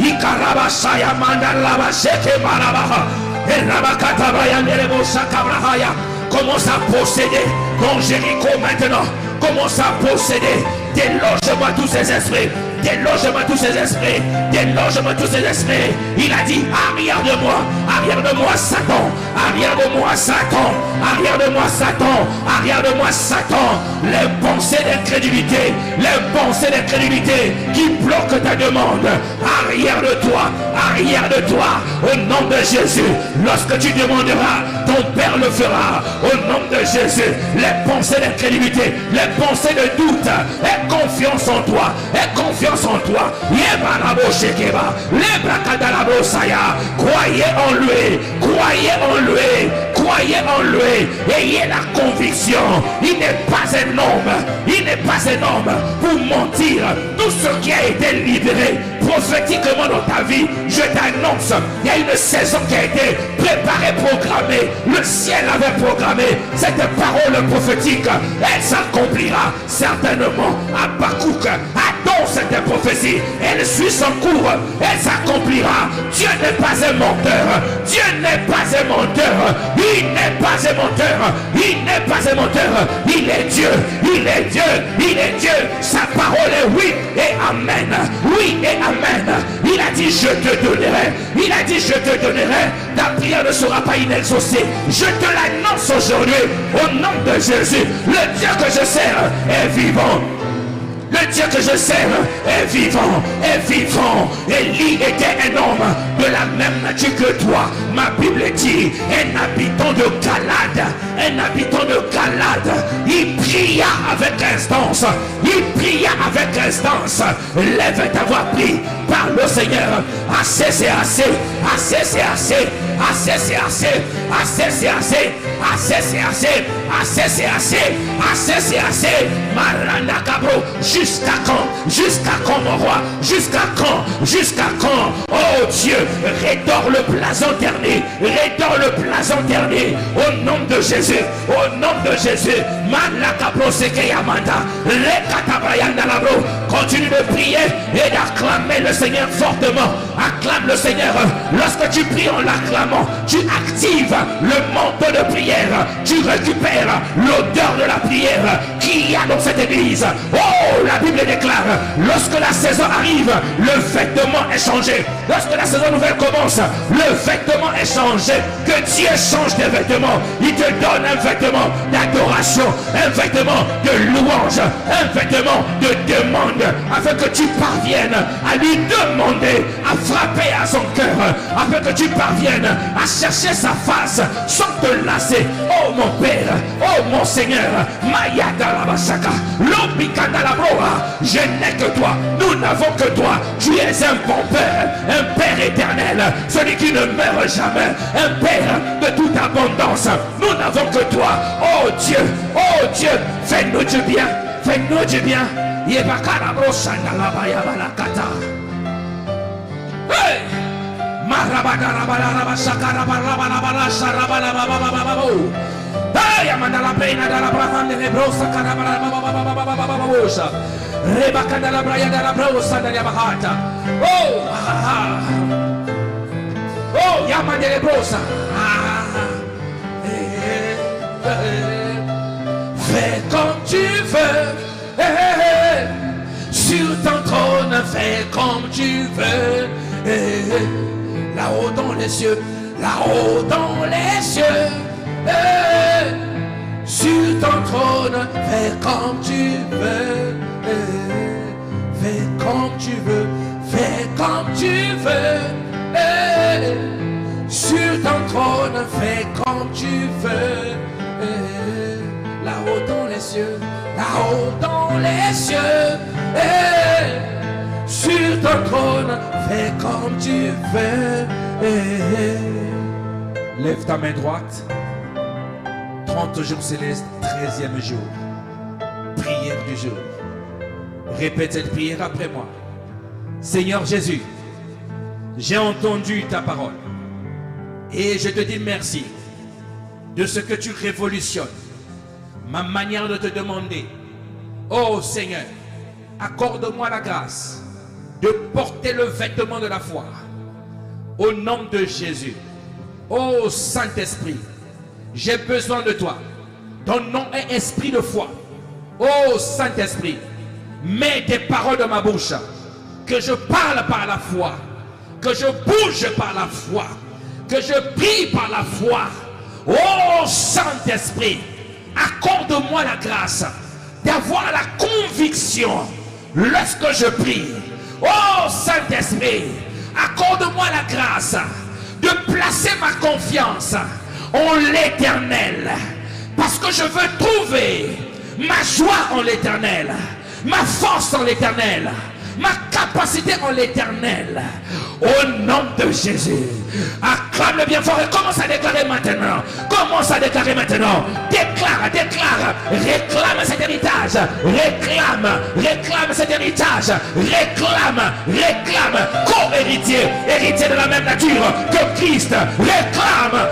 Ikarabasaya mandalaba seke marabaha, Erabakata bayanderebo sakabrahaya. Commence à posséder ton Jéricho maintenant. Commence à posséder. Déloge-moi tous ces esprits. Déloge-moi tous ces esprits. Déloge-moi tous ces esprits. Il a dit, arrière de moi. Arrière de moi, Satan. Arrière de moi, Satan. Arrière de moi, Satan. Arrière de moi, Satan. Les pensées d'incrédulité. Les pensées d'incrédulité qui bloquent ta demande. Arrière de toi. Arrière de toi. Au nom de Jésus. Lorsque tu demanderas, ton Père le fera. Au nom de Jésus. Les pensées d'incrédulité. Les pensées de doute. Aie confiance en toi. Aie confiance en toi. Croyez en lui. Croyez en lui. Croyez en lui. Ayez la conviction. Il n'est pas un homme. Il n'est pas un homme pour mentir. Tout ce qui a été libéré prophétiquement dans ta vie, je t'annonce, il y a une saison qui a été préparée, programmée. Le ciel avait programmé cette parole prophétique. Elle s'accomplira certainement. Habakkuk attend cette prophétie. Elle suit son cours. Elle s'accomplira. Dieu n'est pas un menteur. Dieu n'est pas un menteur. Il n'est pas un menteur. Il n'est pas un menteur. Il est Dieu. Il est Dieu. Il est Dieu. Sa parole est oui et amen. Oui et amen. Il a dit je te donnerai. Il a dit je te donnerai. Ta prière ne sera pas inexaucée. Je te l'annonce aujourd'hui au nom de Jésus. Le Dieu que je sers est vivant. Le Dieu que je sers est vivant, est vivant. Élie était un homme de la même nature que toi. Ma Bible dit, un habitant de Galade, un habitant de Galade, il pria avec instance, il pria avec instance. Lève ta voix, prie, par le Seigneur. Assez c'est assez, assez c'est assez, assez c'est assez, assez c'est assez, assez c'est assez, assez c'est assez, assez c'est assez. Maranda Cabro. Jusqu'à quand? Jusqu'à quand, mon roi? Jusqu'à quand? Jusqu'à quand? Oh Dieu, rédore le blason dernier. Rédore le blason dernier. Au nom de Jésus. Au nom de Jésus. Malakabro Sekeyamanda. Rekatabayanda Labro. Continue de prier et d'acclamer le Seigneur fortement. Acclame le Seigneur. Lorsque tu pries en l'acclamant, tu actives le manteau de prière. Tu récupères l'odeur de la prière qu'il y a dans cette église. Oh, la Bible déclare, lorsque la saison arrive, le vêtement est changé. Lorsque la saison nouvelle commence, le vêtement est changé. Que Dieu change tes vêtements. Il te donne un vêtement d'adoration, un vêtement de louange, un vêtement de demande, afin que tu parviennes à lui demander, à frapper à son cœur, afin que tu parviennes à chercher sa face sans te lasser. Oh mon Père, oh mon Seigneur, Mayada la Basaka, Lobikanda la Bro, toi. Je n'ai que toi. Nous n'avons que toi. Tu es un bon Père, un Père éternel, celui qui ne meurt jamais, un Père de toute abondance. Nous n'avons que toi. Oh Dieu, fais-nous du bien, fais-nous du bien. Hey! Oh, Yamandele Brosa. Fais comme tu veux. Sur ton trône, fais comme tu veux. Là-haut dans les cieux, là-haut dans les cieux. Sur ton trône, fais comme tu veux. Fais comme tu veux. Fais comme tu veux. Sur ton trône, fais comme tu veux. Là-haut dans les cieux, là-haut dans les cieux. Sur ton trône, fais comme tu veux. Lève ta main droite. 30 jours célestes, 13e jour. Prière du jour. Répète cette prière après moi. Seigneur Jésus, j'ai entendu ta parole. Et je te dis merci de ce que tu révolutionnes ma manière de te demander. Oh Seigneur, accorde-moi la grâce de porter le vêtement de la foi. Au nom de Jésus. Oh Saint-Esprit, j'ai besoin de toi. Ton nom est esprit de foi. Oh Saint-Esprit, mets tes paroles dans ma bouche. Que je parle par la foi. Que je bouge par la foi. Que je prie par la foi. Oh Saint-Esprit, accorde-moi la grâce d'avoir la conviction lorsque je prie. Oh Saint-Esprit, accorde-moi la grâce de placer ma confiance en l'Éternel. Parce que je veux trouver ma joie en l'Éternel, ma force en l'Éternel, ma capacité en l'Éternel. Au nom de Jésus, acclame-le bien fort et commence à déclarer maintenant. Commence à déclarer maintenant. Déclare, déclare. Réclame cet héritage. Réclame cet héritage. Réclame. Co-héritier, héritier de la même nature que Christ. Réclame.